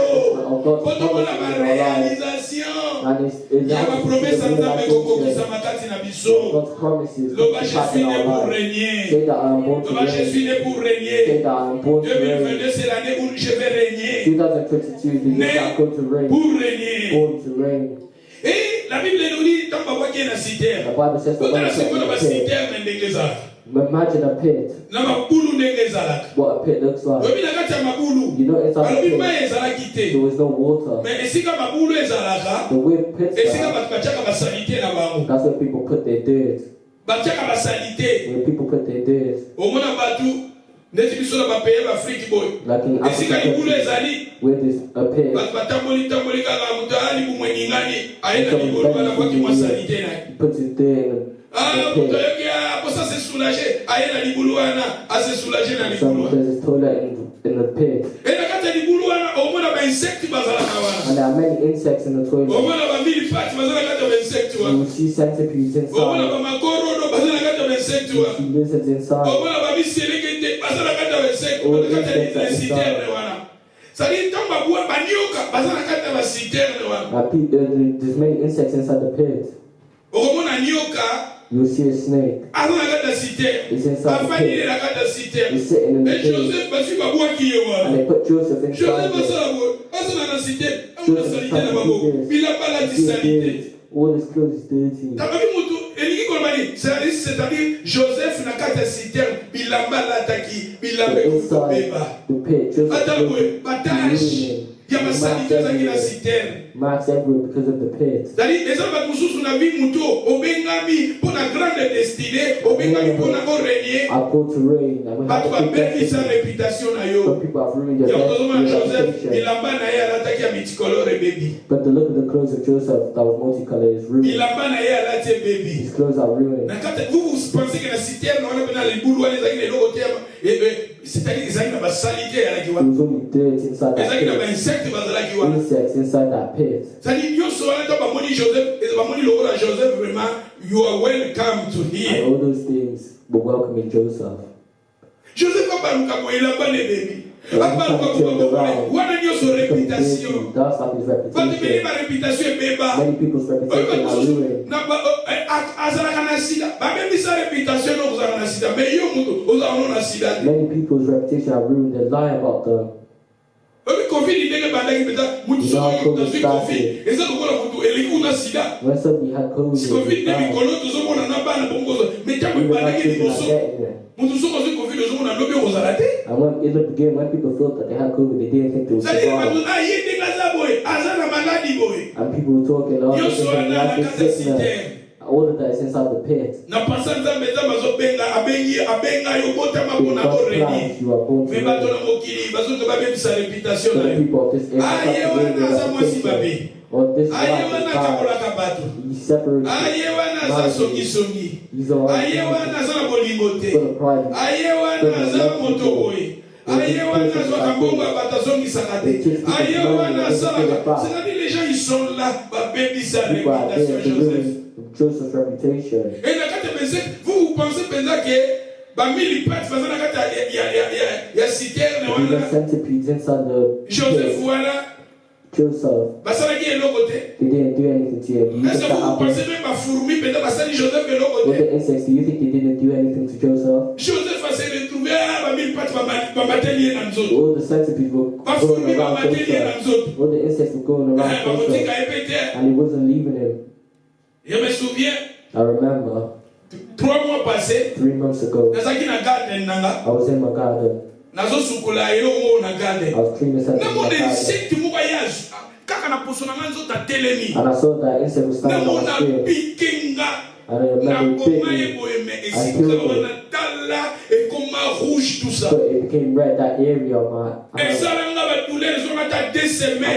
of God's Po tomona promises ba in our lives. réalisation. And it's Ya ba promesse ya Nzambe kokokisa makati na biso. God's promises Loba to je pass suis in né our pour lives. régner. Say that I am born to Loba je reign. suis né pour Say régner. that I am born to reign. 2022 c'est l'année où je vais régner. 2022 is the year that I'm going to reign. Pour régner. Born to reign. Et la Bible nous dit tant que qui est dans The citerne. Bible says that Quand when on a you ce qu'on put a in a pit, citerne ndenge ezalaka. imagine a pit, Na mabulu ndenge ezalaka. what a pit looks like. Lobi na kati ya mabulu. You know, inside Balobi the mai pit, ezalaki te. there was no water. Mais esika mabulu ezalaka, The way pits esika are, bato batiaka basalite na bango. that's where people put their dirt. Batiaka basalite. Where people put their dirt. Omona bato ndeti biso na bapaye bafriki boye. Like in Esika Africa, libulu ezali, where there's a pit, bato batamboli kaka mutu ali bumweningani aye na libulu bana kwaki mwa salite na ye. he puts his dirt in Ah, the mutu pit. ayoki aposa se soulager aye na libulu wana ase soulager na libulu Some wana. there's his toilet in the pit. Ena kati ya libulu wana omona ba insecte bazalaka wana. And there are many insects in the toilet. Omona ba millipati bazalaka kati ya ba insecte You wana. will see centipedes Omona inside. ba makorodo bazalaka kati ya ba insecte You wana. see lizards inside. Omona ba miselekete bazalaka kati ya ba insecte Oh, bazalaka kati ya insects are ba citerne inside. wana. Sadi ntango babuwa banioka bazalaka kati ya ba citerne wana. There's many insects inside the pit. Okomona nioka you'll see a snake. It's inside the pit. It's sitting in the pit. And they put Joseph inside it. Joseph tried to do this. He did. All his clothes dirty. C'est-à-dire Joseph n'a qu'à citer bilamba lataki bilamba inside the pit. Joseph il y a ma salité qui la citerne. Marks everywhere because of the pit. C'est-à-dire les hommes qui sont na vie muto obengami pour la grande destinée obengami pour la régner. I go to reign. I will have a big destiny. Sa réputation na yo. Some people have ruined their reputation. Bilamba na ye alataki ya multicolore baby. But the look of the clothes of Joseph that was multicolored is ruined. Bilamba na ye alati baby. His clothes are ruined. Vous pensez que la citerne on a les boulots les aïe les logothèmes c'est-à-dire qu'ils aïe na basalite à la kiwa. There was only dirt inside that pit. Insects inside that pit. C'est-à-dire Yoso alata bamoni Joseph et bamoni logo la Joseph vraiment you are welcome to here. And all those things were welcoming Joseph. Joseph a pas luka moi il a pas les baby. A pas luka moi wana Yoso réputation. That's like his reputation. Ma réputation est beba. Many people's reputation are ruined. Na ba azala kana sida. Ba même sa réputation no uzala na sida. Mais yo muto uzala no na sida. Many people's reputation are ruined. They lie about them. When somebody had COVID, and when in the beginning, when people thought that they had COVID, they didn't think they would survive. And people were talking, oh, this sickness. All of that is inside the pit. You are born to reign. So the people of this area have to reputation. Or this life is bad. He separates marriages. He's alright. Full of pride. Les gens ils sont là, Joseph's reputation. Et vous pensez peut-être que il y a citerne centipedes inside the Joseph voilà Joseph. They didn't do anything to him. Est-ce que vous pensez même à fourmi peut-être parce que Joseph que l'autre côté? The insects, do you think they didn't do anything to Joseph? Joseph a essayé de trouver all the centipedes were going around Joseph. All the insects were going around Joseph. And he wasn't leaving him. Je me souviens. I remember. 3 mois passés. 3 months ago. I was in my garden. I was cleaning something in my garden. And I saw that insect was standing on my skin. And I remember it bit me. I killed it. So it became red, that area of my I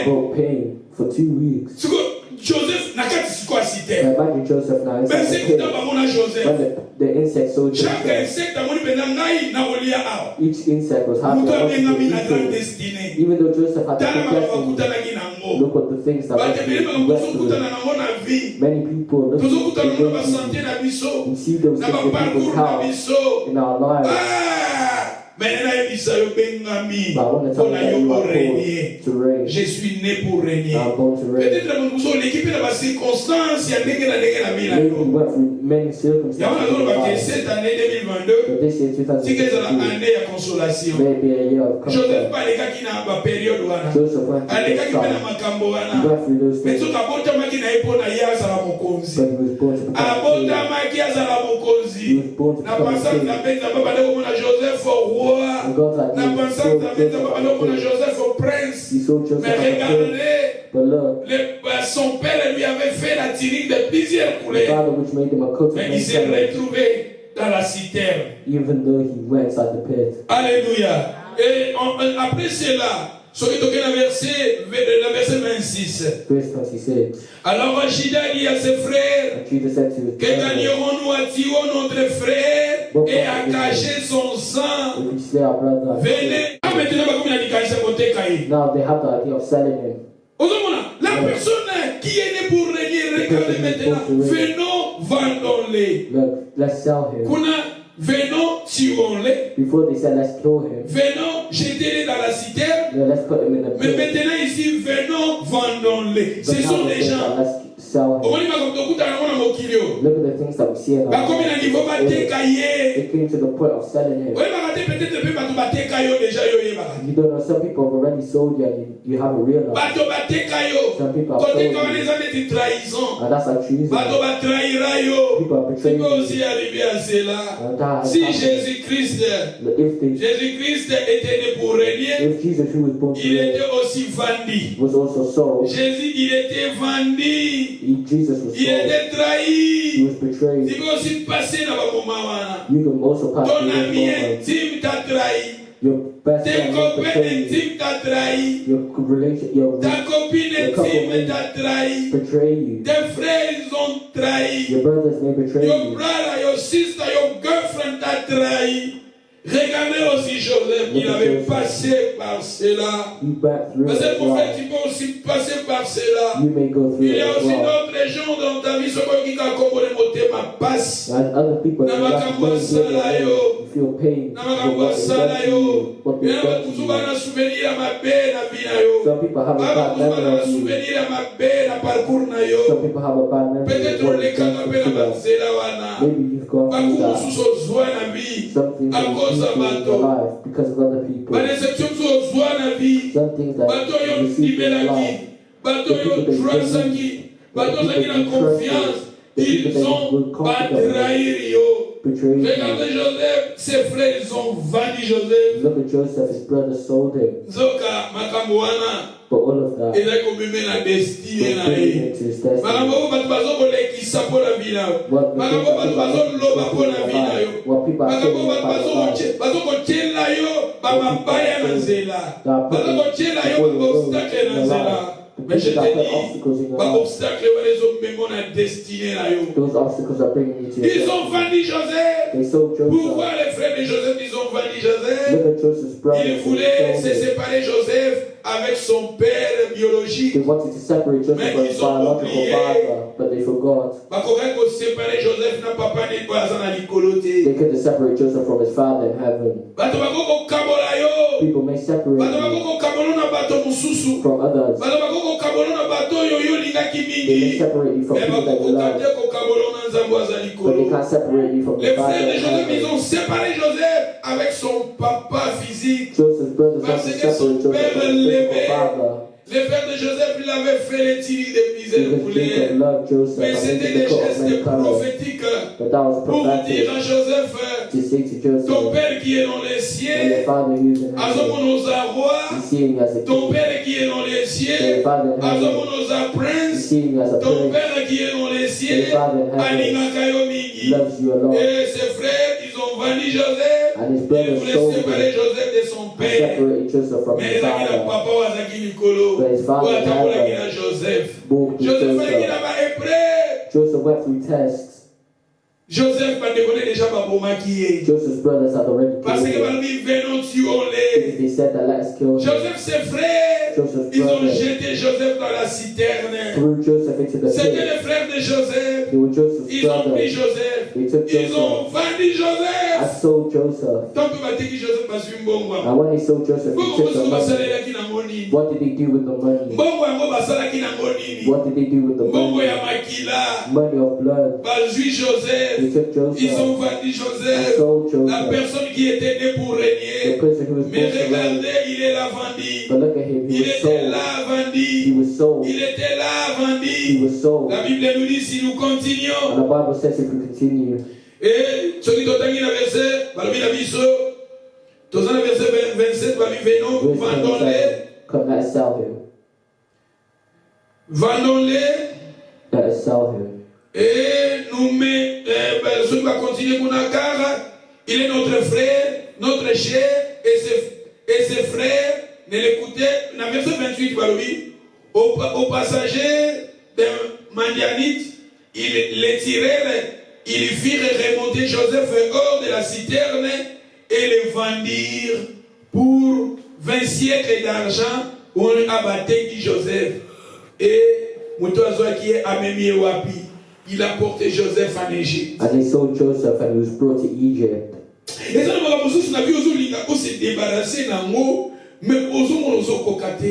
felt pain for 2 weeks. Joseph imagine Joseph now inside the pit. When the insect saw Joseph, each insect was having a even though Joseph had the destiny. Look at the things that went through. Many people look at we see those things in people's house in our lives. But I want to tell you that you are called to reign. Je suis né pour régner. Peut-être que nous sommes l'équipe de la circonstance, il y a maybe we went through many circumstances. Cette année 2022, c'est que c'est l'année de consolation. Maybe a year of comfort. Joseph pas les gars qui n'ont pas période wana. Joseph went through those times. He went through those things. Mais tout abota maki na ipo na yaza la mokonzi. But he was born to become a king. Abota maki yaza la mokonzi. He was born to become a king. Na penza baba leo kuna Joseph roi. Na penza baba leo kuna Joseph prince. Mais regardez, son père lui avait fait la tunique de plusieurs couleurs. Mais il s'est retrouvé dans la citerne. Even though he went inside the pit. Alléluia. Et après cela, le verset 26. Alors Judas dit à ses frères, que gagnerons-nous à tuer notre frère et à cacher son sang? Venez. Now they have the idea of selling him. La personne qui est née pour régner, regardez maintenant, venons, vendons-les. Let's sell him. Venons, tuons-les. Before they said, let's kill him. Venons, jetez-les dans la citerne. Yeah, let's put him in the pit. Mais maintenant ici, venons, vendons-les. Ce sont des gens. Sell him. yo. Look at the things that we see in our Bakomi na niveau bateka ye. It came to the point of selling him. Oui, peut-être pe bato bateka yo déjà yo yeba. You don't know, some people have already sold you and you haven't realized. Bato bateka yo. Some people have Côté sold comme you. les amis de trahison. And that's a treason. Bato batrahira yo. People are Tu betraying peux you. aussi arriver à cela. And that has Si happened. Jésus-Christ If était né pour régner, Jesus, who was born to il reign, était aussi vendu. was also sold, Jésus, il était vendu. Jesus was Il sold. était He trahi. was betrayed. Tu peux aussi passer dans le moment wana. You can also pass Ton through this ami moment. intime t'a trahi. Your best Tes friend will copains betray you. intimes t'a trahi. Your Ta copine intime t'a trahi. betray you. Tes frères ils ont trahi. Your brothers may betray Your you. brother, your sister, your girlfriend t'a trahi. Regardez aussi Joseph, il avait passé par cela. You back through Parce it que as mon frère, well. tu peux aussi passer par cela. You may go through Il it y a as aussi well. d'autres gens dans ta vie, ceux qui ont composé mon thème à passe. And other people in your life, when you feel pain for what they've done to you, what they've done to you. Some people have a bad memory of you. Some people have a bad memory of what you've done to them. Maybe you've gone through that. Some things that you see in your life because of other people. Some things that you receive in your life. Bateau yo trust qui, bateau qui na confiance, ils ont pas trahi yo. Regardez Joseph, ses frères ils ont vendu Joseph. Look at Joseph, his brother sold him. Zoka makamwana. But all of that, Il a comme na destinée na bring ye. him to his destiny. Makambo bato bazo kolekisa po na vida. Makambo bato bazo loba po na vida yo. Makambo bato kochela yo ba mabaya na nzela. Bazo kochela yo ba obstacle na nzela. Mais je te dis, pas obstacle, les hommes, mais mon destinée là. Those obstacles are bringing you to your Ils ont vendu Joseph. They sold Pour Joseph. voir les frères de Joseph, ils ont vendu Joseph. Look at Joseph's brother. Ils voulaient se séparer Joseph avec son père biologique. They wanted to separate Joseph from his biological father, but they forgot. They couldn't separate Joseph from his father in heaven. People may separate you from others. They may separate you from people that you love, but they can't separate you from the Les father frères de in Joseph, ils heaven. ont séparé Joseph avec son papa physique. Joseph's brothers want Parce to que separate son Joseph père from his l'aimait. physical father. Les frères de Joseph, il avait fait les tirs de misère Because pour Jacob les. loved Joseph Mais and c'était made des the coat of gestes many colors. prophétiques But that was pour dire prophetic à Joseph, to say to ton Joseph, père qui est dans les and your cieux, father who is in heaven, Azomonosa roi, you see me as a ton king. père qui est dans les And cieux, your father in heaven, Azomonosa you prince, see me as a ton prince, père qui est dans les and cieux, your father in heaven Aningakayo Mingi. loves you a lot. Et ses frères, ils ont vendu Joseph, And his ils brothers voulaient sold séparer him Joseph de son and père. separated Joseph from Mais his ezalaki na father. papa oyo azalaki likolo But his father oyo atambolaki had na a Joseph. book with Joseph alaki Joseph. na bahébreu. Joseph went through tests. Joseph bandekone déjà babomaki ye Joseph's brothers had already parce killed que him. balobi venons tuons-le. Because they said that let us kill him. Joseph ses frères, Joseph's ils ont brothers jeté Joseph dans la citerne. threw Joseph into the C'était pit. les frères de Joseph. They were Joseph's Ils ont pris brothers. Joseph. They took Ils ont Joseph vendu and Joseph. sold Joseph. Tant que bateki Joseph bazwi mbongwa. And when they sold Joseph, they Mbongo took the mosuku money. basalelaki nango nini? What did they do with the money? Mbongo yango basalaki nango nini? What did they do with the Mbongo money? ya makila. Money of blood. Bazwi Joseph. They took Ils ont Joseph vendu and Joseph. sold La Joseph. personne qui était née pour The régner. person who was Mais supposed to reign. regardez, il est là vendu. But look at him, he Il was était sold. là He vendu. was sold. Il était là He vendu. was sold. La Bible nous dit si nous And continuons. the Bible says if we continue, Et ce qui totangi na verset, balobi na biso. Toza na verset 27, balobi venons, verse vendons-les. 27, come let us sell him. Vendons-les. Let us sell him. Et nous met, celui qui va continuer Kunakara, il est notre frère, notre cher, et ses frères ne l'écoutaient. Dans le verset 28, Balobi, au passager d'un Madianite, ils les tirèrent, ils firent remonter Joseph hors de la citerne et le vendirent pour 20 siècles d'argent pour abattre Joseph. Et Moutoazoa qui est Amémie Wapi. Il a porté Joseph en Égypte. And they sold Joseph and he was brought to Egypt. Et ça, on se débarrasser d'un mot, mais on se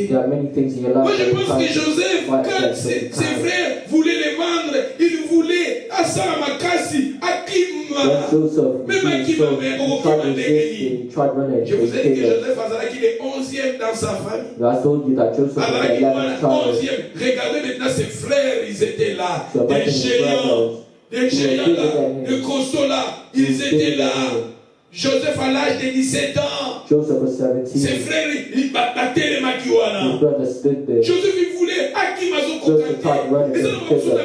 There are many things in your life Moi, je that you pense que can't Joseph, fight quand against, but ses you can't. frères voulaient les vendre, ils voulaient asala makasi akima Joseph, même akima mais okokima ndenge he tried running. je vous ai dit que Joseph azalaki le 11e dans sa famille. I told you that Joseph was the 11th child. Regardez maintenant ses frères, ils étaient là. So Des géants là, des costauds là, ils étaient là. Joseph à l'âge de 17 ans. Joseph was 17. Ses frères, ils battaient les makiwana. His brother stood there. Joseph, il voulait Akimazo Joseph tried running kokate. from prison.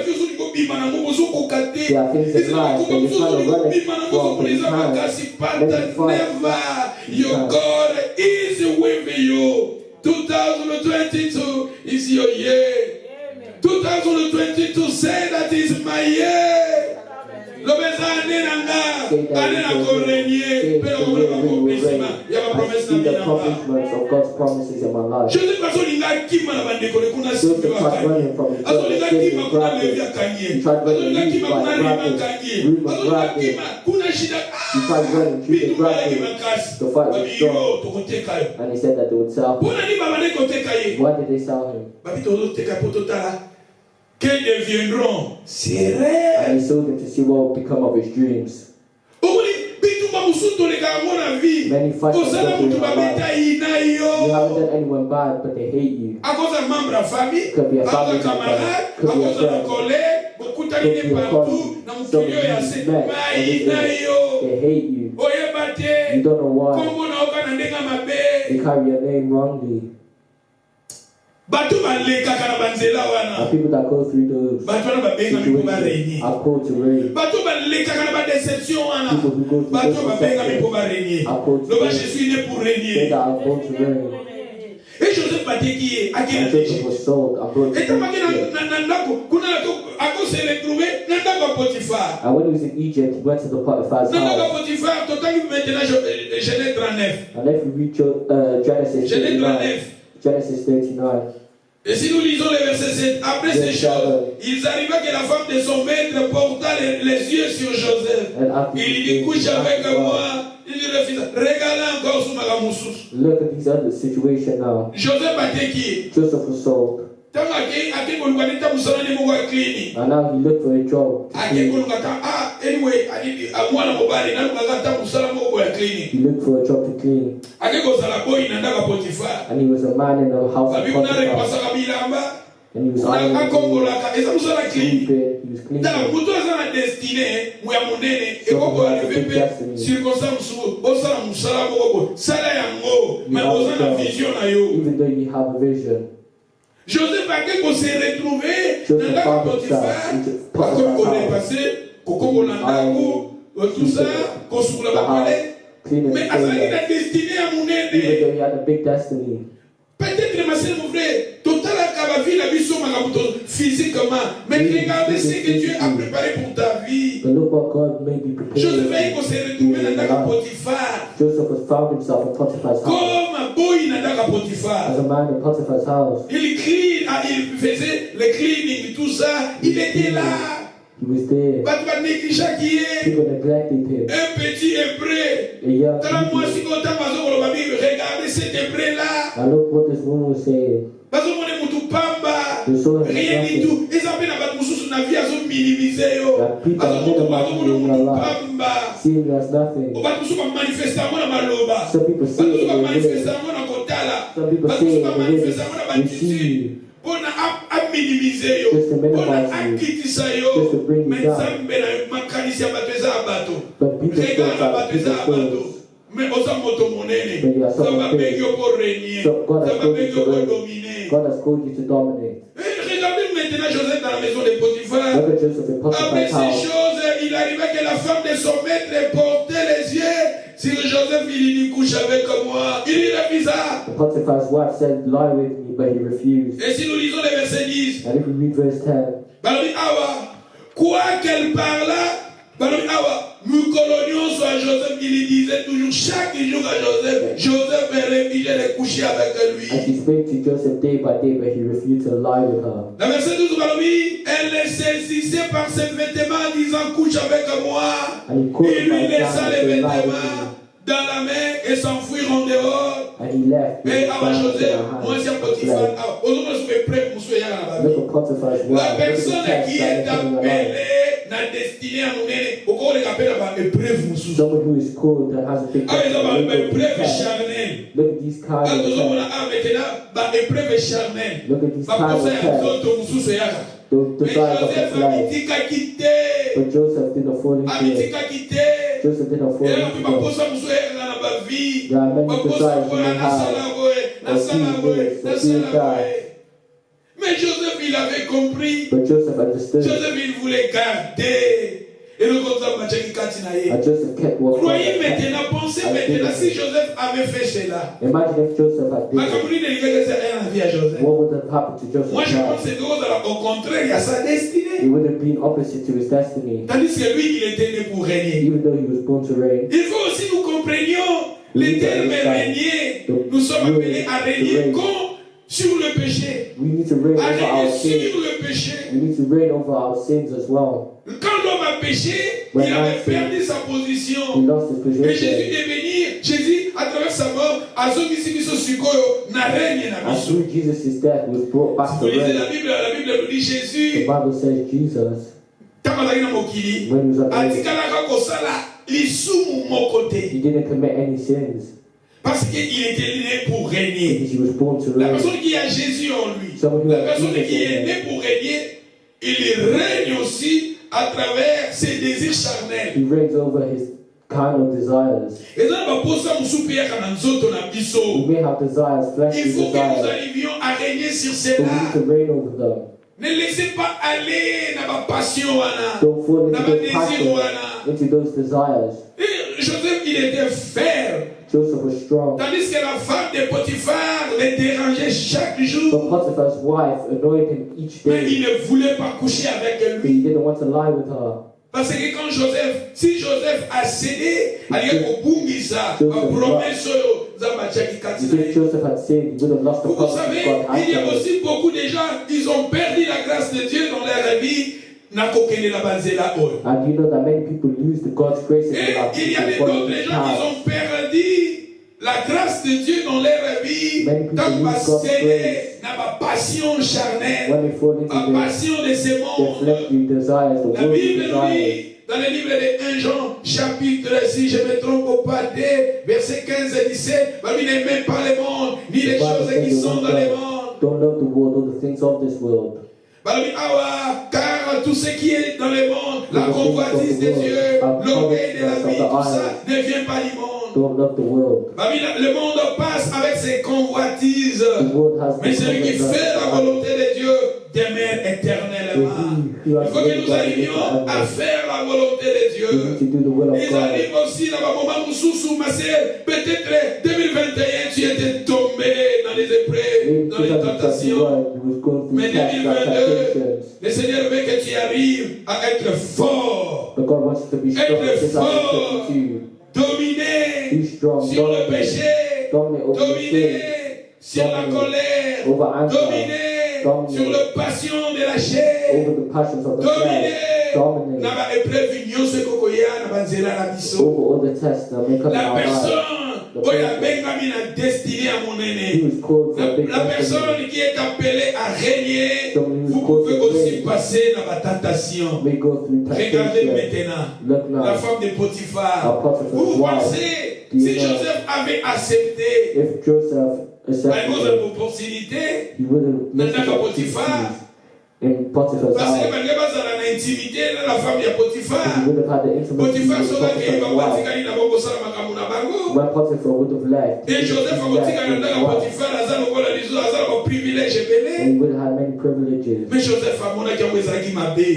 There are things in life that you're trying to run it from, but you can't. Let me fight. Your God is with you. 2022 is your year. 2022 say that is my year. I see the accomplishments of God's promises in my life. Joseph tried running from his brother, He tried running, Levi grabbed him, Reuben grabbed him. He tried running, Judah grabbed him. The fight was strong, and he said that they would sell him. Why did they sell him? Qu'ils deviendront ses rêves. And he sold him to see what would become of his dreams. Many fights in your life. You haven't done anyone bad, but they hate you. Could be a family member, could be a friend, could be a colleague, somebody you've met on this earth. They hate you. You don't know why. They carry your name wrongly. And people that go through those situations are called to reign. People who go through those deceptions are called to reign. They that are called to reign. Et Joseph And Joseph was sold and brought to Egypt. And when he was in Egypt, he went to the Potiphar's house. And if you read Genesis 39. Et si nous lisons les versets 7, après ces choses, il arriva que la femme de son maître porta les yeux sur Joseph. Il lui dit, couche avec moi. Il lui refusa. Regarde encore sur ma moussous. Look at this other situation now. Joseph a été qui? Joseph was sold. And now he looked for a job. He looked for a job to clean. And he was a man in the house of Potiphar. And he was ironing, he was cleaning. So he had a big destiny. Even though you have a vision. Joseph a qu'on s'est retrouvé dans la Potiphar, pas comme on est passé, qu'on a tout ça, qu'on se la palais, mais à ça il a destiné à mon aîné. Even though he had a big destiny. Peut-être ma sœur, mon frère, total à vie, la vie sur ma physiquement, mais regardez ce que Dieu a préparé pour ta vie. But look what God may be prepared. Joseph a qu'on s'est retrouvé dans la Potiphar. Joseph has found himself in Potiphar's house. Comme un boy dans la Potiphar. As a man in Potiphar's house. Il faisait le cleaning, tout ça, il était là. He was there. People neglected him. Un petit hébreu. A young regardez cet hébreu-là. And look what this woman was saying. They saw him as Rien du nothing. tout. Ils appellent à Batmoussous na vie à son minimiser. That people are minimizing you in your life, seeing you as nothing. Some people say it in the village. Some people say it in the village. We see you. Just to minimize you, just to bring you down. But people still try, people still. But you are someone big. So God has called you to reign. God has called you to dominate. Joseph dans la maison de Potiphar. Look at Joseph in Après Potiphar's ces house. choses, il arriva que la femme de son maître portait les yeux sur Joseph. Il lui dit, couche avec moi. Il lui refusa. Potiphar's wife said, lie with me, but he refused. Et si nous lisons les versets 10, And if we read verse 10, quoi qu'elle parla, nous colonions sur Joseph, il lui disait toujours chaque jour à Joseph, Joseph est réfugié de coucher avec lui. and she spake to Joseph day by day, but he refused to lie with her. Dans verset 12, elle le saisissait par ses vêtements en disant couche avec moi. And he caught Il him by lui his laissa hand les and said, lie with vêtements me. dans la main et s'enfuir en dehors. And he left with Et his avant hand in Joseph, her moi hand c'est and Potiphar. fled. Aujourd'hui, je suis prêt pour souhaiter à la Look at Potiphar's La wife. Look at personne the text qui that est is in your appelée life. na destinée à monnaie, au cours de capella, épreuve musu. Someone who is called that has a big Ah, ils ont destiny. épreuve charnelle. Look at these kind Quand of nous avons tests. maintenant, épreuve charnelle. Look at these Pas kind pour of ça, tests. d'autres musu yaka. The Mais desires of Joseph his a life. dit qu'à quitter. But Joseph didn't fall into it. Amitika quitter. Joseph didn't fall Et là, into puis, ma it. posa musu yaka na ba vie. There are many Ma posa desires kwa you may na have. sala boy, na sala boy, na sala boy. Mais Joseph, il avait compris. But Joseph understood. Joseph, il voulait garder. Et le contrat m'a dit qu'il And Joseph kept walking. croyez maintenant, pensez maintenant, si Joseph avait fait cela. Imagine if Joseph had Ma did it. communauté de l'Église n'a rien à dire à Joseph. What would have happened to Joseph's Moi, je pense life? que c'est au contraire, il y a sa destinée. It would have been opposite to his destiny. Tandis que lui, il était né pour régner. Even though he was born to reign. Il faut aussi nous comprenions les termes régner. Nous sommes appelés à régner sur le péché. We need to reign À over our régner sur sins. le péché. We need to reign over our sins as well. Quand l'homme a péché, il avait perdu sa He position. lost his Et Jésus position. est venu, Jésus, à travers sa mort, a zongisi biso sikoyo na règne na And biso. through Jesus' death, he was brought back Si to vous lisez reign. la Bible nous dit The Jésus, Bible says Jesus, ntango azalaki na mokili, when he was on earth, atikalaka kosala lisumu moko te. he didn't commit any sins Parce qu'il était né pour régner. because he was born to La reign. personne qui a Jésus en lui, Someone who la has personne Jesus qui in est him. née pour régner, il règne aussi à travers ses désirs charnels. He reigns over his kind of desires. Et là, baposa musupi yaka na nzoto na biso. We may have desires, Il fleshly faut que nous desires, arrivions à régner sur but we cela. need to reign over them. Ne laissez pas aller dans ma passion, wana. Don't fall Dans into ma those désir, passions, wana. into those desires. Et Joseph, il était ferme. Joseph was strong. Tandis que la femme de Potiphar le dérangeait chaque But jour. Potiphar's wife annoyed him each Mais day, il ne voulait pas coucher avec but lui. he didn't want to lie with her. Parce que quand si Joseph a cédé, il kobungisa ma promesse Zambachaki If Katina. Joseph had sinned, he would have lost the Vous promise savez, God had il y a for him. aussi beaucoup de gens, ils ont perdu la grâce de Dieu dans leur vie. Nakokene la banzela oil. And you know that many people lose the God's grace in Et their life. il y a People follow d'autres his gens qui path. ont perdu la grâce de Dieu dans leur vie. Many people Tant lose God's que grace. n'a pas passion charnelle, When they fall into la their passion de ce monde. fleshly desires, the La worldly Bible nous desires. dit dans le livre de 1 Jean, chapitre, si je ne me trompe pas, 2, versets 15 et 17, bah, il n'aime pas le monde, ni les The Bible choses says qui the sont one dans le God, monde. don't love the world or the things of this world. Bah, il dit, car tout ce qui est dans le monde, la convoitise des yeux, l'orgueil de la vie, tout ça ne vient pas du monde. Don't love the world. Bah, le monde passe avec ses convoitises, The world has mais celui qui fait la volonté de Dieu demeure éternellement. Il faut que nous arrivions à faire la volonté de Dieu. We need to do the will of Ils God. arrivent aussi dans le moment où sous ma sœur, peut-être 2021, tu étais tombé dans les épreuves, Maybe dans les tentations. 2021, he was going through Mais tests and 2022, temptations. le Seigneur veut que tu arrives à être fort, But God wants you to be strong. Être Just like he fort. said to you. dominer Be strong. sur le Dominate. péché, Dominate over the sin. dominer sur la Dominate colère, over anger. dominer Dominate sur la passion de la chair, over the passions of the flesh. dominer Dominate na ba épreuve nyonso ekokoya na banzela na biso. over all the tests that may come in La our lives. personne oyo abengami na destinée à He monene. was called for a big La destiny. personne qui est appelée à régner, Someone who's vous called pouvez to aussi reign passer dans la tentation. may go through Regardez temptation. maintenant Look la now. femme de Potiphar. Our Potiphar's Vous wife. pensez, Do you si know? Joseph avait accepté If Joseph à cause de accepted it, l'opportunité, he would have missed Nana his Potiphar. opportunities in Potiphar's parce que house. malgré bazala na intimité na la femme ya He Potiphar, would have had the intimacy Potiphar with soki akei Potiphar's wife. babatikali na bokosala makambo na bango. When Potiphar would have left, Et Joseph akotikala ndanga Potiphar aza lokola lizo aza na baprivilège and ebele. he would have had many privileges. Mais Joseph amonaki yango ezalaki mabe.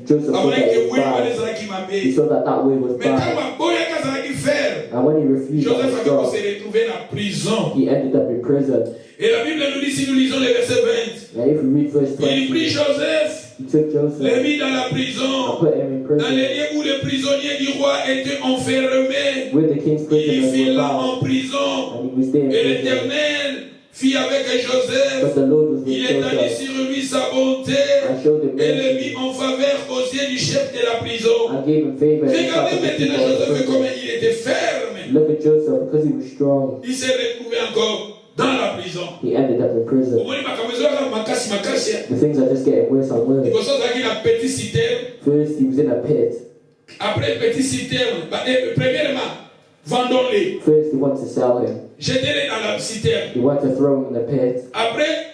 Joseph saw that Amonaki it was ewe wana bad. ezalaki mabe. He saw that that way was Mais ntango bad. aboyaki azalaki ferme, And when he refused Joseph that avait job, se retrouver na prison. he ended up in prison. Et la Bible nous dit, si nous lisons le verset 20, And if we read verse il 20, prit Joseph, he took le Joseph mit dans la and prison, put him in dans prison. les lieux où les prisonniers du roi étaient enfermés. With the king's Il prisoners fit were là bound, en prison. and he was there in Et prison. l'Éternel fit avec Joseph. But the Lord was with Il étendit Joseph sur lui sa bonté and showed him et le mit mercy en faveur aux yeux du chef de la prison. and gave him favor in the sight Regardez of the maintenant people of Joseph the comme prison. il était ferme. Look at Joseph, because he was strong, Il s'est retrouvé encore dans la prison. he ended up in prison. Omoni makambo ezalaka makasi makasi. The things are just getting worse and worse. Liboso azalaki na petit citerne. First, he was was in a pit. Après, petit citerne. Premièrement, vendons-les. First, they want to sell him. Jetez-les dans la citerne. They want to throw him in the pit. Après,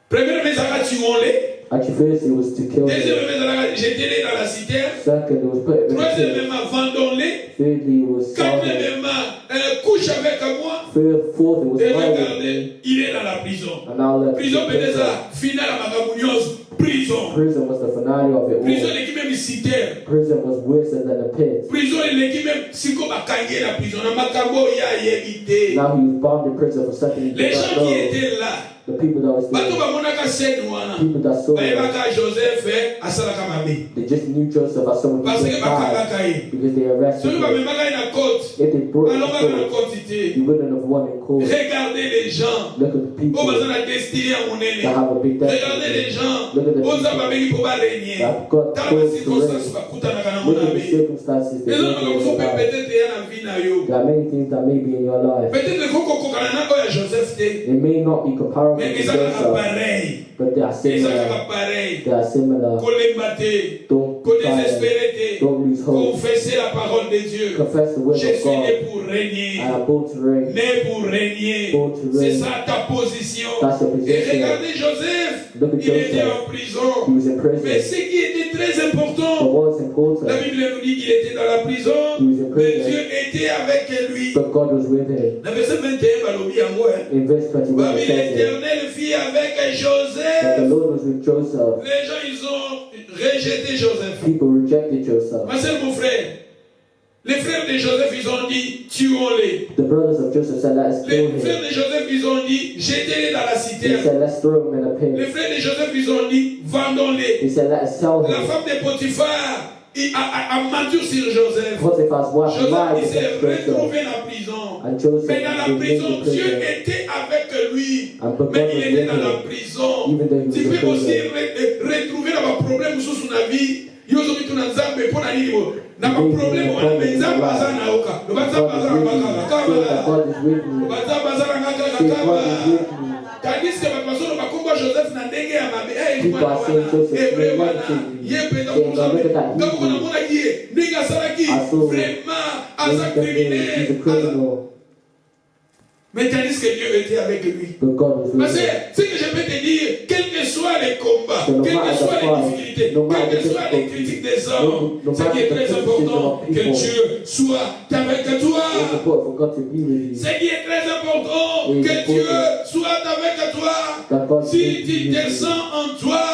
premièrement, tuons-les. Actually, first, it was to kill him. Deuxièmement, jetez-les dans la citerne. Second, it was put him in the pit. Troisièmement, vendons-les. Thirdly, it was sell him. Quatrièmement, couche avec moi. Fourth, it was Et violent. regardez, il est dans la prison. And now let Prison, peut-être ça, finale à Magamounios. Prison. prison was the finale of it Prison, all. l'équipe même citerne. Prison was worse than the pit. Prison, l'équipe même, si comme à Kangé la prison, dans Makambo, il y a évité. Now he was bound in prison for something he Les did not gens qui know. étaient là, The people that was bato there, bamonaka scène wana, people that saw him, bayebaka Joseph asalaka mabe. they just knew Joseph as someone who Parce que just died bakangaka ye. because they arrested Soki him. bamemaka ye na côte, If they brought him balongaka na to court, côte te. he wouldn't have won in court. Regardez les gens. Look at the people Oh, baza na destiné ya monene. that have a big Regardez les destiny. gens. Look at the Oza people babengi po barégner. that got Dans called les to circonstances reign. bakutanaka na Look at the monabe. circumstances they Les go gens through in bako their life. peut-être ya na vie na yo. There are many things that may be in your life. Peut-être koko kokana na oya Joseph te. They may not be comparable Mais to ezalaka Joseph, pareil. but they are similar. Ezalaka pareil. They are similar. Kolemba te. Don't Ko be tired. désespéré te. Don't lose hope. Confessez la parole de Dieu. Confess the word Je of suis né God. pour régner. I am born to reign. Né pour régner. Born to C'est reign. ça ta position. That's your Et position. regardez Joseph. Look at Il était Joseph. en He prison. was in Mais prison. ce qui était très But important, what's important, la Bible nous dit qu'il était dans la prison, he was in mais prison, Dieu était avec lui. but God was with him. Dans verset 21, balobi yango, In verse 21, it says it, l'Éternel fit avec that the Joseph. Lord was with Joseph. Les gens, ils ont rejeté Joseph. People rejected Joseph. Ma soeur, mon frère, les frères de Joseph, ils ont dit, tuons-les. The brothers of Joseph said, let us Les kill frères him. de Joseph, ils ont dit, jetez-les dans la They citerne. said, let's throw him in a Les pit. frères de Joseph, ils ont dit, vendons-les. He said, let us sell La him. femme de Potiphar a menti sur Joseph. Potiphar's wife Joseph, lied il s'est against Joseph. retrouvé en prison. And Joseph Mais dans la was prison, in Dieu prison. était avec lui. And but God Mais was il était with dans la him. prison. Even though he was Tu in peux aussi prison. retrouver dans un problème sous son avis. Yozo bitu na nzambe pona nini bo. Na ba problème wana mais nzambe aza na oka. Lo banzambe aza na Say that kama. God is with me. Banzambe aza na Say kama. God is with me. Tandis que bato bakomba Joseph na ndenge ya mabe. People are saying Joseph Hébreu is wana. negative. Ye penda Saying, "Now look at that Kako Hebrew. na mona ki ndenge asalaki I saw vraiment aza He's a criminel. criminal. Mais tandis que Dieu était avec lui. But God was Parce with que him. ce que je peux te dire, quels que soient les combats, So no quelles que matter soient the les fight, difficultés, no matter quelles que the soient les difficulties, critiques des hommes, no ce qui est matter the très criticism important, of que people, Dieu soit avec It's toi. important for God to be with you. Ce qui est très important, It's que Dieu important soit avec toi. That God Si be tu with te you. sens en toi,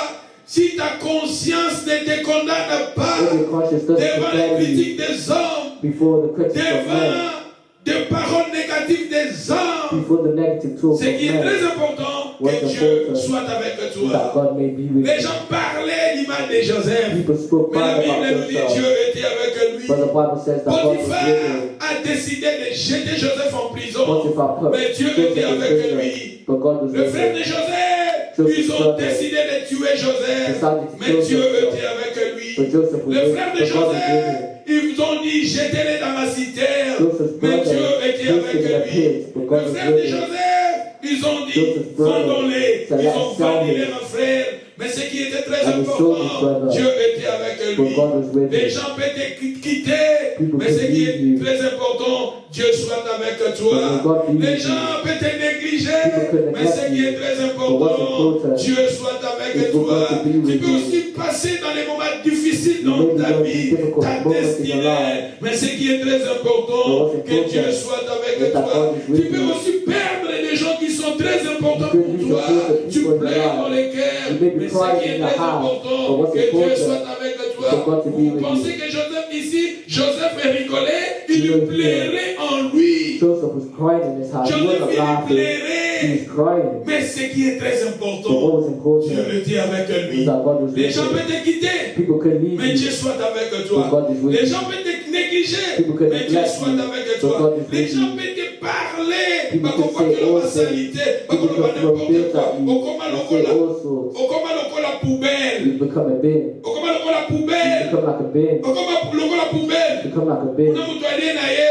si ta conscience ne te condamne pas If your conscience doesn't devant les condemn you critiques des hommes, before the critics of men, devant des paroles négatives des hommes, before the negative talk of ce qui est très men, important, What's que Dieu important soit avec that toi. God may be with Les you. gens parlaient l'image de Joseph, People spoke mais la bad Bible about nous dit Dieu Joseph, était avec lui. but the Bible says that God was with Potiphar him. a décidé de jeter Joseph en prison, Potiphar put mais Dieu Joseph était in avec prison, lui. but God was Le with frère him. de Joseph, Joseph's ils ont brother décidé de tuer Joseph, decided to mais kill Dieu Joseph. était avec lui. But Joseph was Le with frère de but God was with Joseph, him. ils ont dit jetez-les dans la citerne, Joseph's mais brother Dieu était placed avec him in a lui. pit, but God Le was frère de with him. Joseph, ils ont dit Joseph's brother vendons-les, said, ils "Let's ont sell vendu him." leurs frères. Mais ce qui était très And he sold his important, brother. Dieu était avec But lui. God was with Les him. gens peuvent te quitter, People mais ce could qui leave est you. très important, Dieu soit avec But toi. when God leaves Les you, gens peuvent te négliger, people could mais ce neglect qui you. est très But what's important, important Dieu soit avec is for toi. God to be Tu with peux you. aussi passer dans les moments difficiles You dans may be ta going vie, through difficult ta moments in your destinée, life. mais ce qui est très But important, what's que Dieu important soit avec is that toi. God is with Tu peux you. aussi perdre des gens qui sont très importants You pour could lose toi. important Tu people in your pleures dans life. les cœurs, You may be mais ce crying qui est in your très heart. But important, what's que Dieu important soit avec toi. for God to be Vous with pensez you. que Joseph ici, Joseph rigolait, il You know, plairait en lui. Joseph was crying in his heart. He Joseph wasn't il laughing. He plairait. was crying. Mais ce qui est très But important, what was Dieu important le dit avec lui. is that God was Les with gens him. peuvent te quitter, People could leave mais Dieu you. soit avec But toi. God is with Les you. gens peuvent te négliger, People could mais Dieu neglect soit you. avec But toi. God is Les with gens you. peuvent te parler, People pas could comme say tu all la salité, pas People comme could throw n'importe bills quoi. at you Au comment and say all sorts. au comment la poubelle, You become a bin. au comment la You poubelle, become like a bin. au comment la poubelle. You become like a bin. Kuna mtu aliye na ye,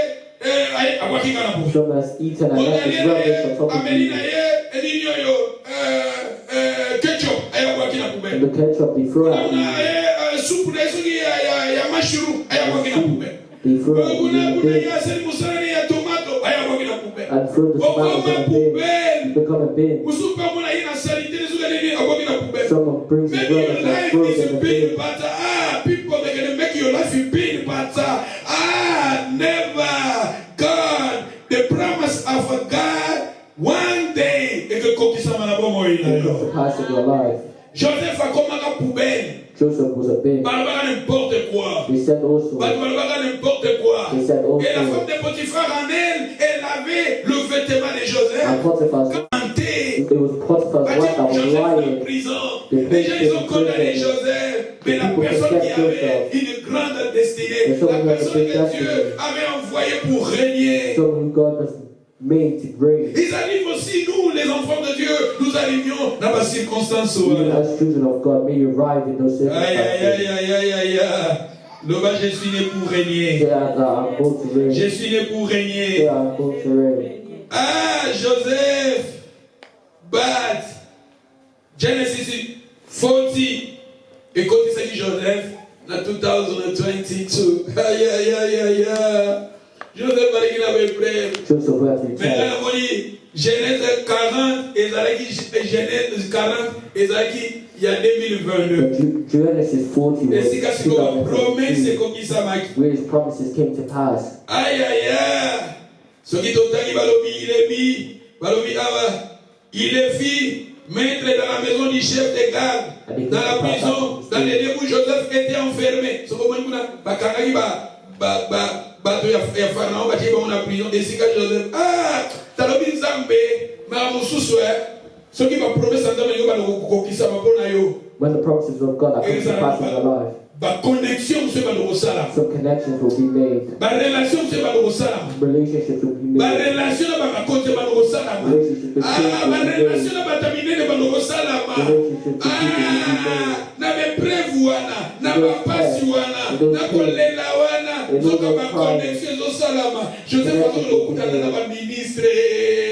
abwaki kana po. Someone has eaten and left his rubbish on top of Ameli you. na ye, nini yoyo, ketchup, abwaki na poubelle. And the ketchup they throw at Kuna you. ye, soupe soupe na soki ya mushroom aya kwa kina poubelle. They throw it in the bin. ya tomato aya kwa kina poubelle. And throw the tomatoes in the bin. You become a bin. Usupa mona ina salite ni suka nini aya kwa kina poubelle. Someone brings his Maybe your brothers and life throws is in a the bin. bin, but people they're gonna make your life a bin, but never. God, the promise of a God, one day it could cook some of The past of your life. Joseph a comme un poubelle. Joseph was a bin. N'importe quoi. They said also. N'importe quoi. They said also. Et la femme de Potiphar en elle avait le vêtement de Joseph. And Potiphar's, it was Potiphar's wife that was lying. Les gens ils ont condamné Joseph, mais la personne qui avait une grande destinée, la personne que Dieu avait envoyée pour régner. Someone God has made to reign. Ils arrivent aussi, nous, les enfants de Dieu, nous arrivions dans la circonstance. Even as children of God, may you arrive in those Aïe, aïe, aïe, aïe, aïe, aïe. Là-bas, je suis né pour régner. Je suis né pour régner. Ah, Joseph, but Genesis 40, et quand il s'agit de Joseph, dans 2022, aïe, aïe, aïe, aïe, aïe. Joseph il avait prêt. Maintenant, on dit Genèse 40, et Genèse 40, et il y a 2022. Genesis 40 et si quand il promesse, c'est comme ça, where his promises came to pass. Aïe, aïe, aïe. Ce qui t'entend, il est fille, maître dans la maison du chef des gardes, dans la prison, dans les lieux où Joseph était enfermé. Ce qu'on dit, bato ya Pharaon batie ba na prison esika Joseph talobi nzambe ma mususu soki ba promesse nzambe yo ba kokisa mapona yo. When the promises of God are coming to pass in your life, ba connexion se ba losala, some connections will be made, ba relation se ba losala, relationships will be made, ba relation ba kote ba losala, ba relation ba taminene ba losala, na be prevuana na ba pasi wana na kolela wana zoka ba connexion zo salama. Joseph azokutana na ba ministre.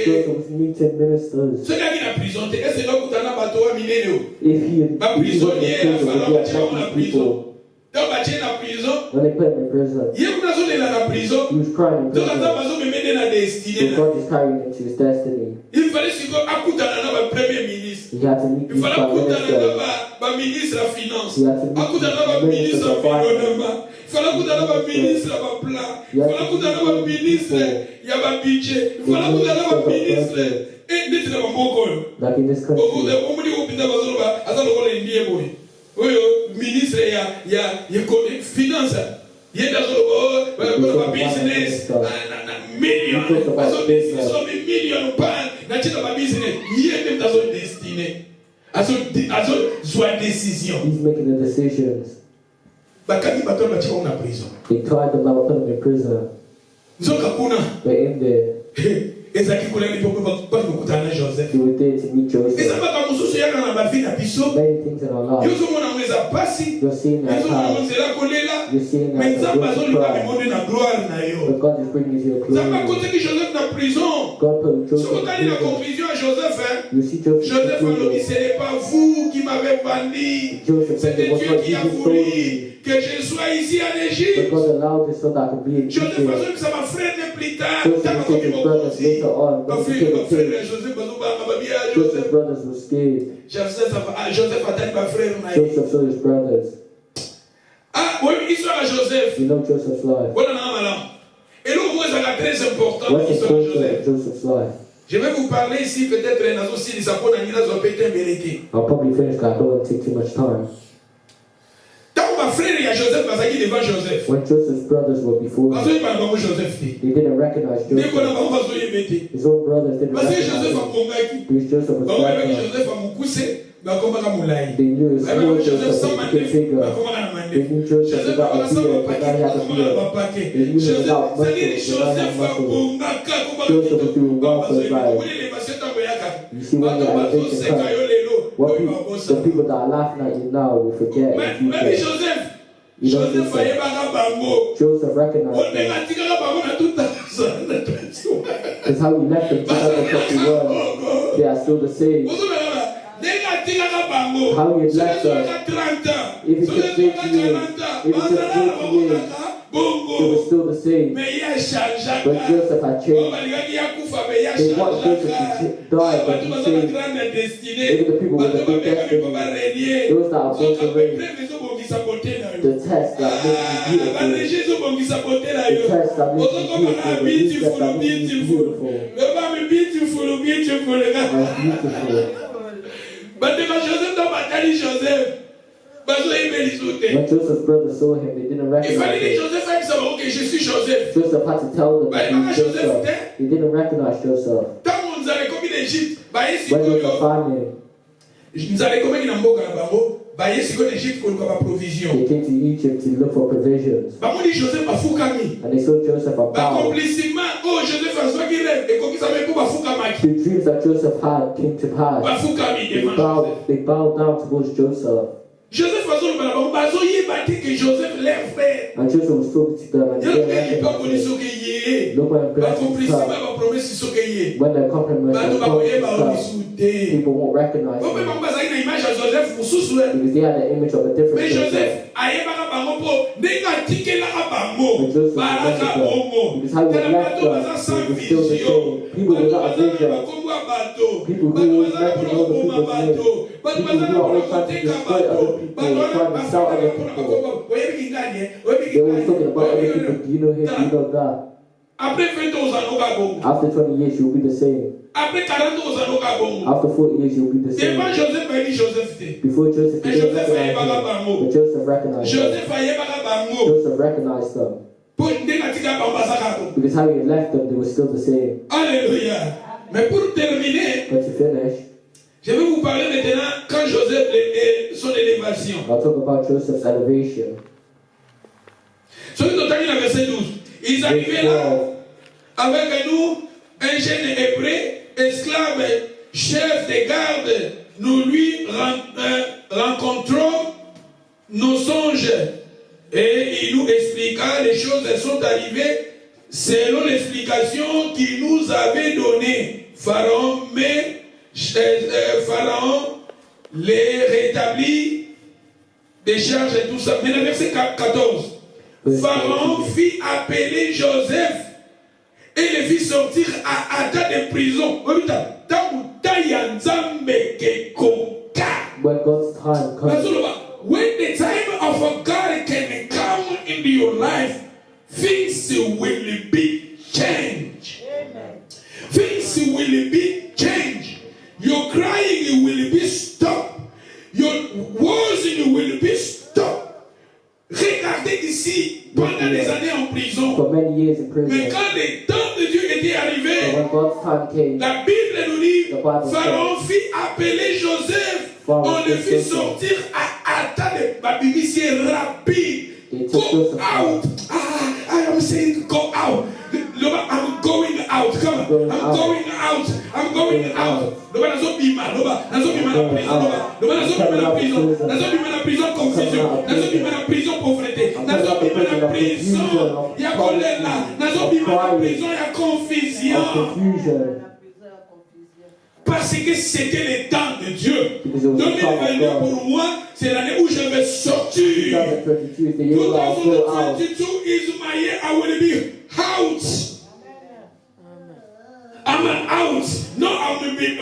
Joseph was meeting ministers. Ce gars qui a prison, est-ce que l'okutana ba toa minene? If he ba prisonnier la fala ba prison. Donc ba na prison. When they put him in prison, il est la prison. He was crying in Donc prison. So God is carrying him to his destiny. Il fallait akutana na ba premier ministre. He had to meet Il his fallait prime akutana minister. na ba ministre la finance. He had to meet Akutana na ba ministre la environnement. Il fallait akutana na ba ministre la plan. Il fallait akutana na ba ministre ya ba budget. Il fallait akutana na ba ministre et na ba mboko. Like in this country. Omudi opinda bazoloba azalo ko le ndiye boy. Oyo ministre ya finance. Yenda zolo ba business na million. So million pounds na china ba business. Yende mtazo destiné. Azo soit décision. He's making the decisions. Bakati bato ba chika na prison. They tried them out, put him in prison. Nzoka kuna. They're in there. Ezaki kuna ni popo ba kukutana na Joseph. They were there to meet Joseph. Ezaba ka mususu yaka na ba vida biso. Many things in our lives. Yozo mona mweza pasi. You're seeing that Yozo path. mona kolela. You're seeing that Menzamba zo luka cry. monde na gloire na yo. But God is bringing you to your Zamba glory. kote ki Joseph na prison. God put Joseph So in quand il a prison. conclusion à Joseph, You see Joseph Joseph in a dit, prison. ce n'est pas vous qui m'avez banni. Joseph said C'était it was Dieu not qui a Jesus voulu told me. que je sois ici en But Égypte. God allowed this so that I could be in Joseph Egypt. a dit que ça m'a freiné plus tard. Joseph Ça m'a said commis his mon brothers conseil. later on, Ma when he fille, became ma a frère, king, Joseph, ma bien à Joseph's Joseph. brothers were scared. Joseph a dit ma frère. Joseph saw his brothers. Ah, oui, histoire à Joseph. You know Joseph's life. Voilà, madame. Et là, moi, ça va très important. What's L'histoire de important Joseph. in Joseph's life? Je vais vous parler ici, peut-être, dans aussi, les sapons, dans les pété mérité. I'll probably finish because I don't want to take too much time. Quand ma frère et Joseph, parce qu'il devant Joseph. When Joseph's brothers were before Parce him, qu'il parle de Joseph. they didn't recognize Mais qu'on a Joseph. pas besoin de mettre. His own brothers didn't Parce que recognize Joseph a him convaincu. because Joseph was Quand même bad. Joseph a moussé, mais comment on a moulay. They knew his small Joseph Joseph sans was became manif, bigger. comment on a mandé. They knew Joseph Joseph without a a sans beard, but now he had a comment on a beard. paquet. They knew him Joseph, without ça dit muscles, but now he had Joseph a muscles. bongaka, Joseph was doing well for his life. You see, when the elevation comes, the people that are laughing at you now will forget in the Même future. Joseph, You don't Joseph think so? a yebaka bango. Joseph recognized On them. est tika bango na tout temps. Because how he left them to have the 21, they are still the same. Nega tika bango. how he had left us. If it took 50 years, if it took 40 years, it was still the same. But Joseph had changed. They want Joseph to die, but he changed. Even the people with the big destiny, those that are born to reign, the test that makes you beautiful, the test that makes you beautiful, the test that makes you beautiful, beautiful. But Joseph, when Joseph's brothers saw him, they didn't recognize him. Joseph had to tell them that he was Joseph. They didn't recognize Joseph. When there was a famine, they came to Egypt to look for provisions. And they saw Joseph about. The dreams that Joseph had came to pass. They bowed down towards Joseph. And Joseph was talking to them and they look when blessings come. When the compliments come, people won't recognize him. Because they had the image of a different Joseph. But Joseph was because how he had left us, he was still the same. People without a vision. People who always mention other people's names. People who are always trying to destroy other people, trying to sell other people. They're always talking about other people. Do you know him? Do you know that? After 20 years, you'll be the same. After 40 years, you'll be the same. Before Joseph, he didn't recognize him. But Joseph recognized them. Joseph recognized them. Because how he had left them, they were still the same. Alléluia. Mais pour terminer, but to finish, je vais vous parler maintenant quand Joseph et son élévation. I'll talk about Joseph's elevation. Celui dont il a verset 12. Ils arrivaient là avec nous, un jeune hébreu, esclave, chef des gardes. Nous lui rencontrons nos songes et il nous expliqua les choses. Elles sont arrivées selon l'explication qu'il nous avait donnée. Pharaon les rétablit des charges et tout ça. Mais le verset 14. Pharaon fit appeler Joseph et le fit sortir à Ada de prison. When God's time comes. When the time of God can come into your life, things will be changed. Amen. Things will be changed. Your crying will be stopped. Your worrying will be stopped. Regardez ici, pendant des années en prison. For many years in prison. Mais quand le temps de Dieu était arrivé, when God's time came, la Bible nous dit, Pharaon fit appeler Joseph. On le fit sortir à Ada. Ma Bible c'est rapide. Go out. I am saying go out. I'm going out. Come on. I'm going out. I'm going out. Confusion. Prison pauvreté. Prison. Il y a colère là. Prison, il y a confusion. Parce que c'était le temps de Dieu. 2022 pour moi, c'est l'année où je vais sortir. 2022 is my year. I will be out. I'm out. No, I will be.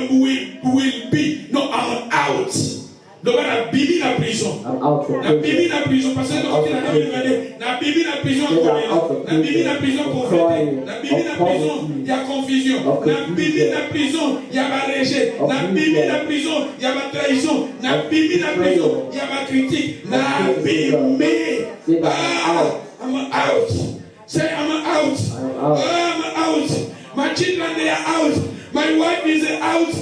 No, I'm out. Donc, on a bibi la prison. Na bibi la prison. Parce que quand il a regardé, na bibi la prison, na bibi la prison pauvreté. Na bibi la prison, il y a confusion. Na bibi la prison, il y a ma rejet. Na bibi la prison, il y a ma trahison. Na bibi la prison, il y a ma critique. Na bibi. I'm out. Say I'm out. I'm out. My children, they are out. My wife is out.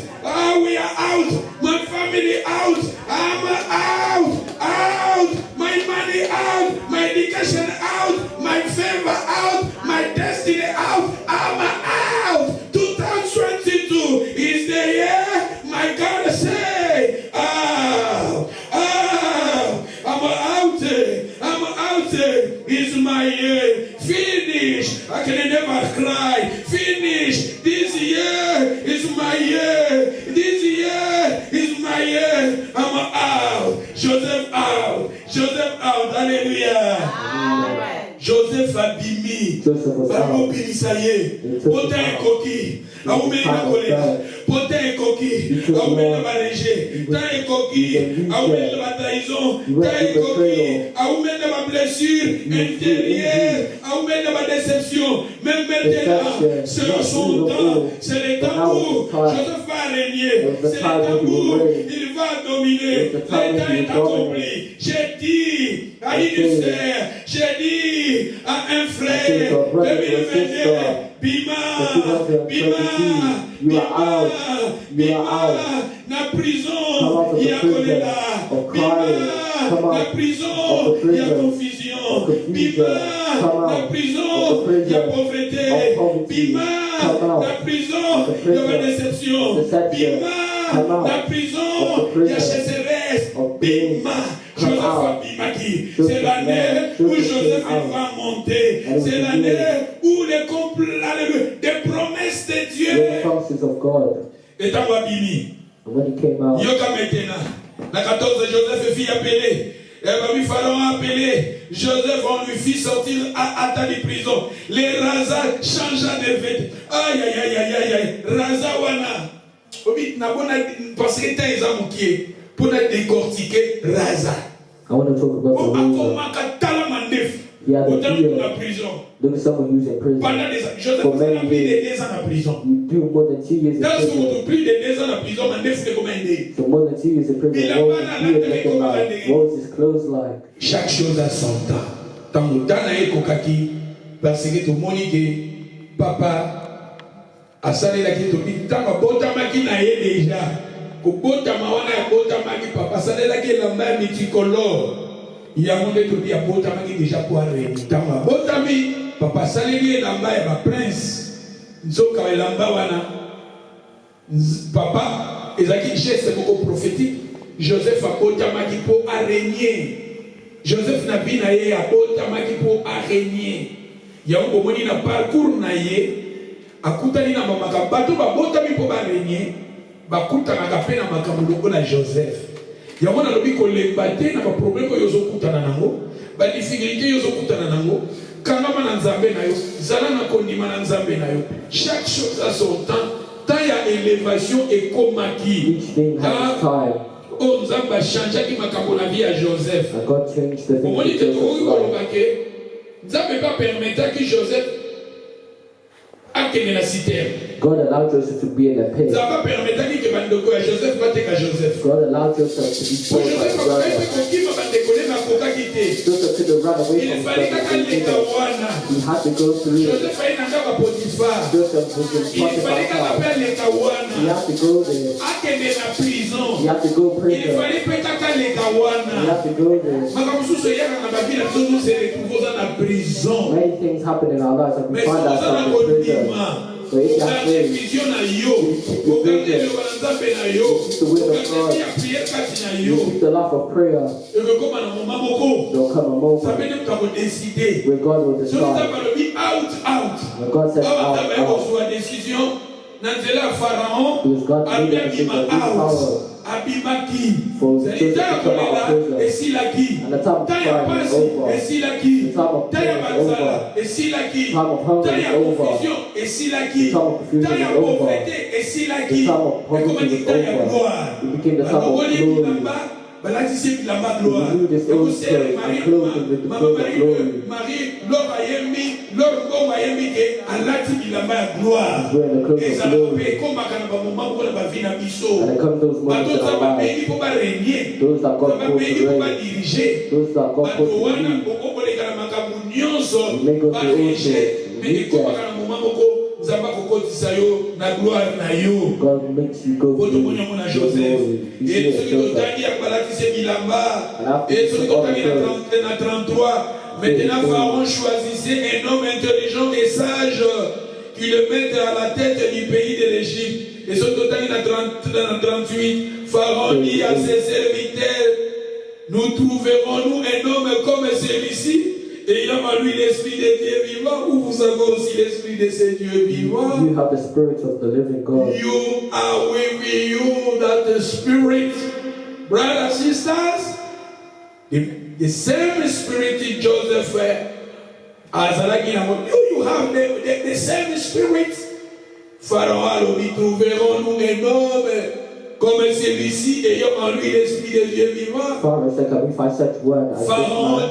We are out. My family out. I'm out. My money out. My education out. My favor out. My destiny out. I'm out. 2022 is the year my God say, I'm out. It's my year. Finish. I can never cry. Finish. This year is my year. This year is my year. I'm Joseph out. Joseph out. Alléluia. Joseph a bimi. Mobilisaye. Potin et coquille. Aoumé la colère. Potin et coquille. Aoumé la balégé. Tant et coquille. Aoumé la trahison. Tant et coquille. Aoumé la blessure intérieure. Aoumé la déception. Même maintenant, c'est son temps. C'est le temps où Joseph va régner. C'est le temps où il va dominer. Le temps est accompli. J'ai dit à une sœur, j'ai dit à un frère, 2022, Bima, la prison, il y a choléra. Bima, la prison, il y a confusion. Bima, la prison, il y a pauvreté. Bima, la prison, il y a déception. Bima, la prison, il y a sécheresse. Bima, Joseph Abimaki. C'est l'année où Joseph va monter. C'est l'année où les promesses de Dieu. Et dans Wabimi, Yoka maintenant, la 14 Joseph fit appeler. Et Pharaon a appelé Joseph, on lui fit sortir à Atali prison. Les Raza changea de vêtements. Aïe aïe aïe aïe aïe. Raza wana. Parce que t'as exemple qui est pour décortiquer Raza. I want to talk about the reason. He had a fear. Look at someone who's in prison for many years. You do more than 2 years in prison. So more than 2 years in prison. What was he looking like? What was his clothes like? Chaque chose a son temps. Tant que temps est kokaki, parce que tout le monde dit papa a salé la qui te dit tant que bon temps qui n'a déjà. Kobotama wana ya botamaki papa salelaki elamba multicolore yango nde tobi ya botamaki déjà po areni ntango abotami papa saleli elamba ya baprince nzoka elamba wana papa ezalaki geste moko prophétique. Joseph abotamaki po arenie. Joseph na bi na ye abotamaki po arenie yango bomoni na parcours na ye akutani na mamaka bato babotami po barenie bakutana pe na makambo loko na Joseph. Yango na lobi kolemba te na ba problème oyo zokutana nango, ba difficulté oyo zokutana nango, kangama na nzambe na yo, zala na kondima na nzambe na yo. Chaque chose a son temps. Tant ya élévation et komaki. Each thing has time. Oh, nzambe a changé ki makambo na vie à Joseph. God changed the things in Joseph's life. Nzambe pas permettre que Joseph akene la citerne. God allowed Joseph to be in a pit. God allowed Joseph to be sold by his brother. Joseph couldn't run away from his brother. He had to go through it. Joseph was in Potiphar's house. He had to go there. He had to go prison. He had to go there. Many things happen in our lives and we find ourselves in prison. So if you have faith, you speak the vision, you speak the word of God, you speak the life of prayer, there'll come a moment where God will decide. When God says out, because God made a decision to power for Joseph to come out of prison. And the time of crying is over. The time of pain is over. The time of hunger is over. The time of confusion is over. The time of poverty is over. It became the time of glory. We knew this old clothes and clothed him with the clothes of glory. He's wearing the clothes of glory. And there come those moments in our lives. Those that God calls to reign. Those that God calls to lead. We may go through all sorts. We need that. God makes you go through your glory. You see it, Joseph. And after this, all the maintenant, Pharaon choisissait un homme intelligent et sage qui le mette à la tête du pays de l'Égypte. Et ce total, il a 38. Pharaon dit à ses serviteurs, nous trouverons-nous un homme comme celui-ci? Et il a en lui l'esprit de Dieu vivant, ou vous avez aussi l'esprit de ce Dieu vivant? You have the spirit of the living God. You are with you, that the spirit. Brothers and sisters, The same spirit in Joseph you have the same spirit. Pharaon, nous trouverons-nous un homme comme celui-ci ayant en lui l'esprit de Dieu vivant. Pharaon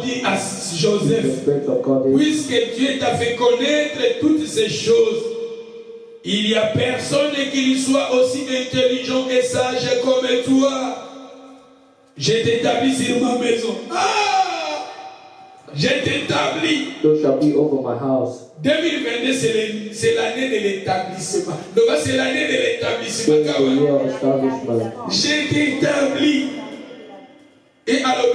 dit à Joseph, puisque Dieu t'a fait connaître toutes ces choses, il n'y a personne qui soit aussi intelligent et sage comme toi. Je t'établis sur ma maison. Je t'établis. 2022, c'est l'année de l'établissement. Donc, c'est l'année de l'établissement. Je t'établis. Et alors,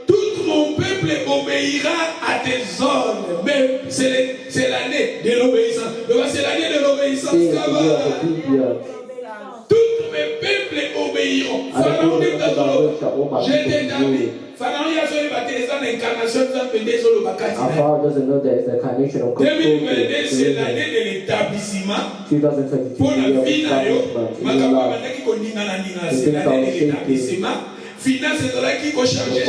tout mon peuple obéira à tes ordres. Mais c'est l'année de l'obéissance. Donc, c'est l'année de l'obéissance. Tous mes peuples obéiront. Pharaon, je t'établis. Pharaon, il y a l'incarnation doesn't know there is the incarnation of 2022, c'est l'année de l'établissement. 2022 Pour la vie, c'est l'année de l'établissement. Finance, c'est là qui faut changer.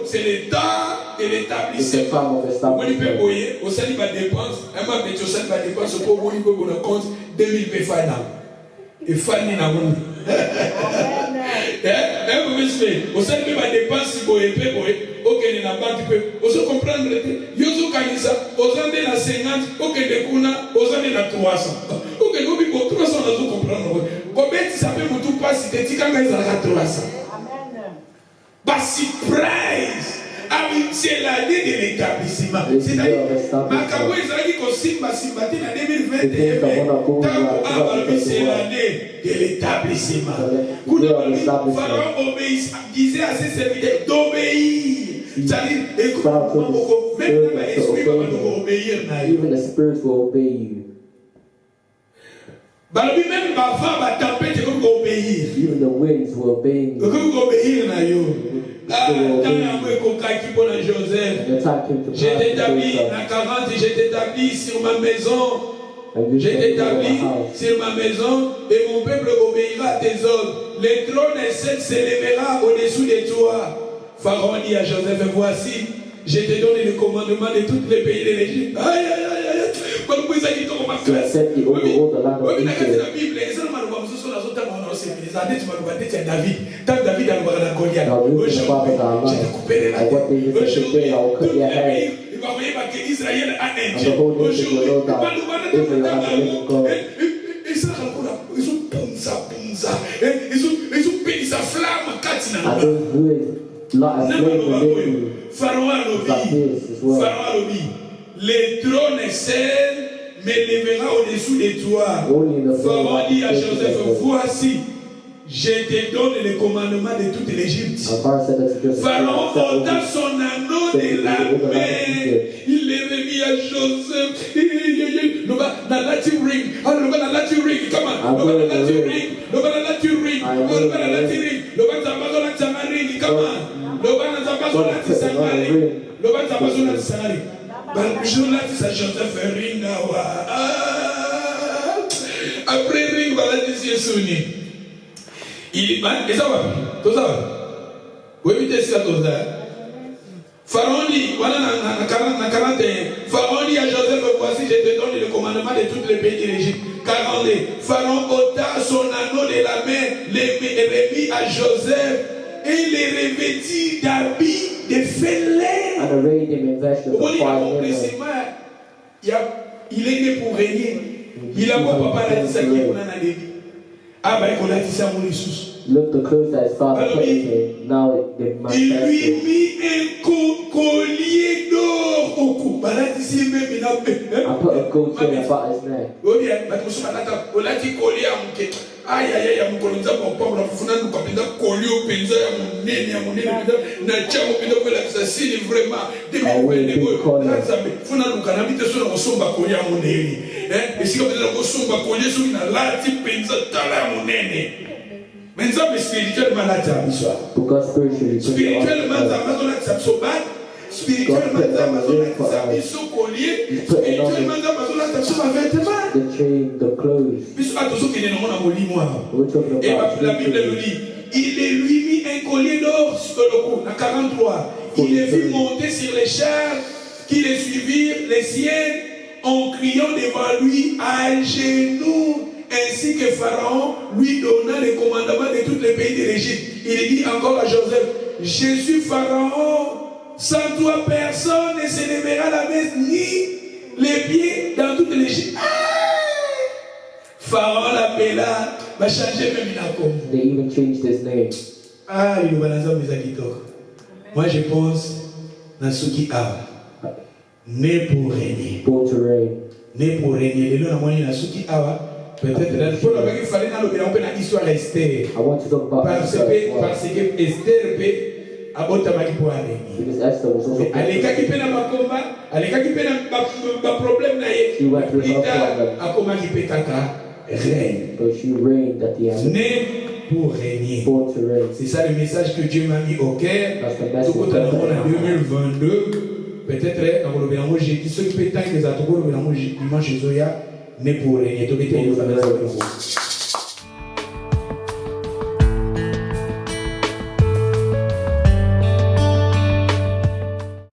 C'est le temps de l'établissement. On peut boyer, au sein de la dépense, un mois de social de dépense, pour vous, on a compte 2000 final. Et Fanny n'a pas. Au sein de la dépense, si vous êtes ok, il n'a pas de peu. Vous comprendre, Yozo Kanisa, aux années la 50, ok, de Kuna, aux années la 300. Ok, vous pouvez 300, vous comprendre. Combien ça peut vous tout passer, c'est quand ils ont la 300. But surprise! C'est l'année de l'établissement. C'est-à-dire, Makabo Ezali Kosimba Simbati en 2021, c'est l'année de l'établissement. Pharaon disait à ses serviteurs d'obéir. C'est-à-dire, even the spirits will obey you. Even the winds will obey you. Je t'établis à 40, je t'établis sur ma maison. Je t'établis sur ma maison et mon peuple obéira à tes ordres. Le trône s'élèvera au-dessous de toi. Pharaon dit à Joseph, voici, je te donne le commandement de tous les pays de l'Égypte. Aïe, aïe, aïe, aïe. David, tant David a le Goliath. Aujourd'hui, je te couperai la tête. Aujourd'hui, tout le pays, il va voir que Israël a un Dieu. Aujourd'hui, ils ont punza. Ils ont payé sa flamme. Pharaon a l'obéi. Les trônes seuls m'élèvera au-dessous de toi. Pharaon dit à Joseph, voici, je te donne le commandement de toute l'Égypte. Pharaon ôta son anneau de la main. Il est remis à Joseph. Come après ring, voilà des sounis. Il va, et ça va, tout ça va. Oui, mais c'est ça tout ça. Pharaon dit, voilà, dans 41, Pharaon dit à Joseph, voici, je te donne le commandement de tous les pays de l'Égypte. 42, Pharaon ôta son anneau de la main, les remit à Joseph, et les revêtit d'habits de fêlés. Il est né pour régner. Il a mon papa l'a dit ça qui est pour l'année. Ah, bah, il a dit ça mon Jésus. Look, the clothes that his father put him now they il lui mit un collier d'or au cou. Bah, là, ici même, il a I put a gold chain about his neck. Oh, bien, bah, tu me là, tu collier à mon quai. Aïe, aïe, aïe, mon collier, mon pauvre, la founa, nous, comme il a collier au pinza, à mon nez, n'a tcham, au pinza, la c'est vraiment, des milliers de là, ça me, founa, nous, quand on habite sur le somba collier à mon nez. Et si on a le somba collier, sur une là, tu pinza, t'as là, mon nez. Mais ça, mais spirituellement, là, tu as l'histoire. Spirituellement, tu as besoin de ça, spirituellement, tu as besoin de ça, biso collier. Spirituellement, tu as besoin de ça, vêtements. The chain, the clothes. Biso, attention, qu'il y a un lit, moi. Et la Bible nous dit, il lui mit un collier d'or à 43, il les vit monter sur les chars qui les suivirent, les siens, en criant devant lui à genoux, ainsi que Pharaon lui donna les commandements de tous les pays de l'Égypte. Il dit encore à Joseph, je suis Pharaon, sans toi personne ne se lèvera la main ni les pieds dans toute l'Égypte. Pharaon l'appela, va changer même la com. They even changed his name. Ah, il va lancer mes aguiteurs. Moi je pense dans ce qui a né pour régner. Born to reign. Né pour régner. Les gens dans ce qui a peut-être là. Pour le il fallait dans le histoire Esther. I want to talk about Parce que Esther peut aborder pour régner. Because Esther was also Aleka qui peut na combat, aleka qui peut na problème na ye. She went through her problem. Akoma qui peut kaka règne. But she reigned at the end. Né pour régner. Born to reign. C'est ça le message que Dieu m'a mis au cœur. Tout le temps en 2022, peut-être dans le bénémoine, j'ai dit ceux qui pétangent les atomes, le bénémoine, dimanche, né pour régner. Tout le temps,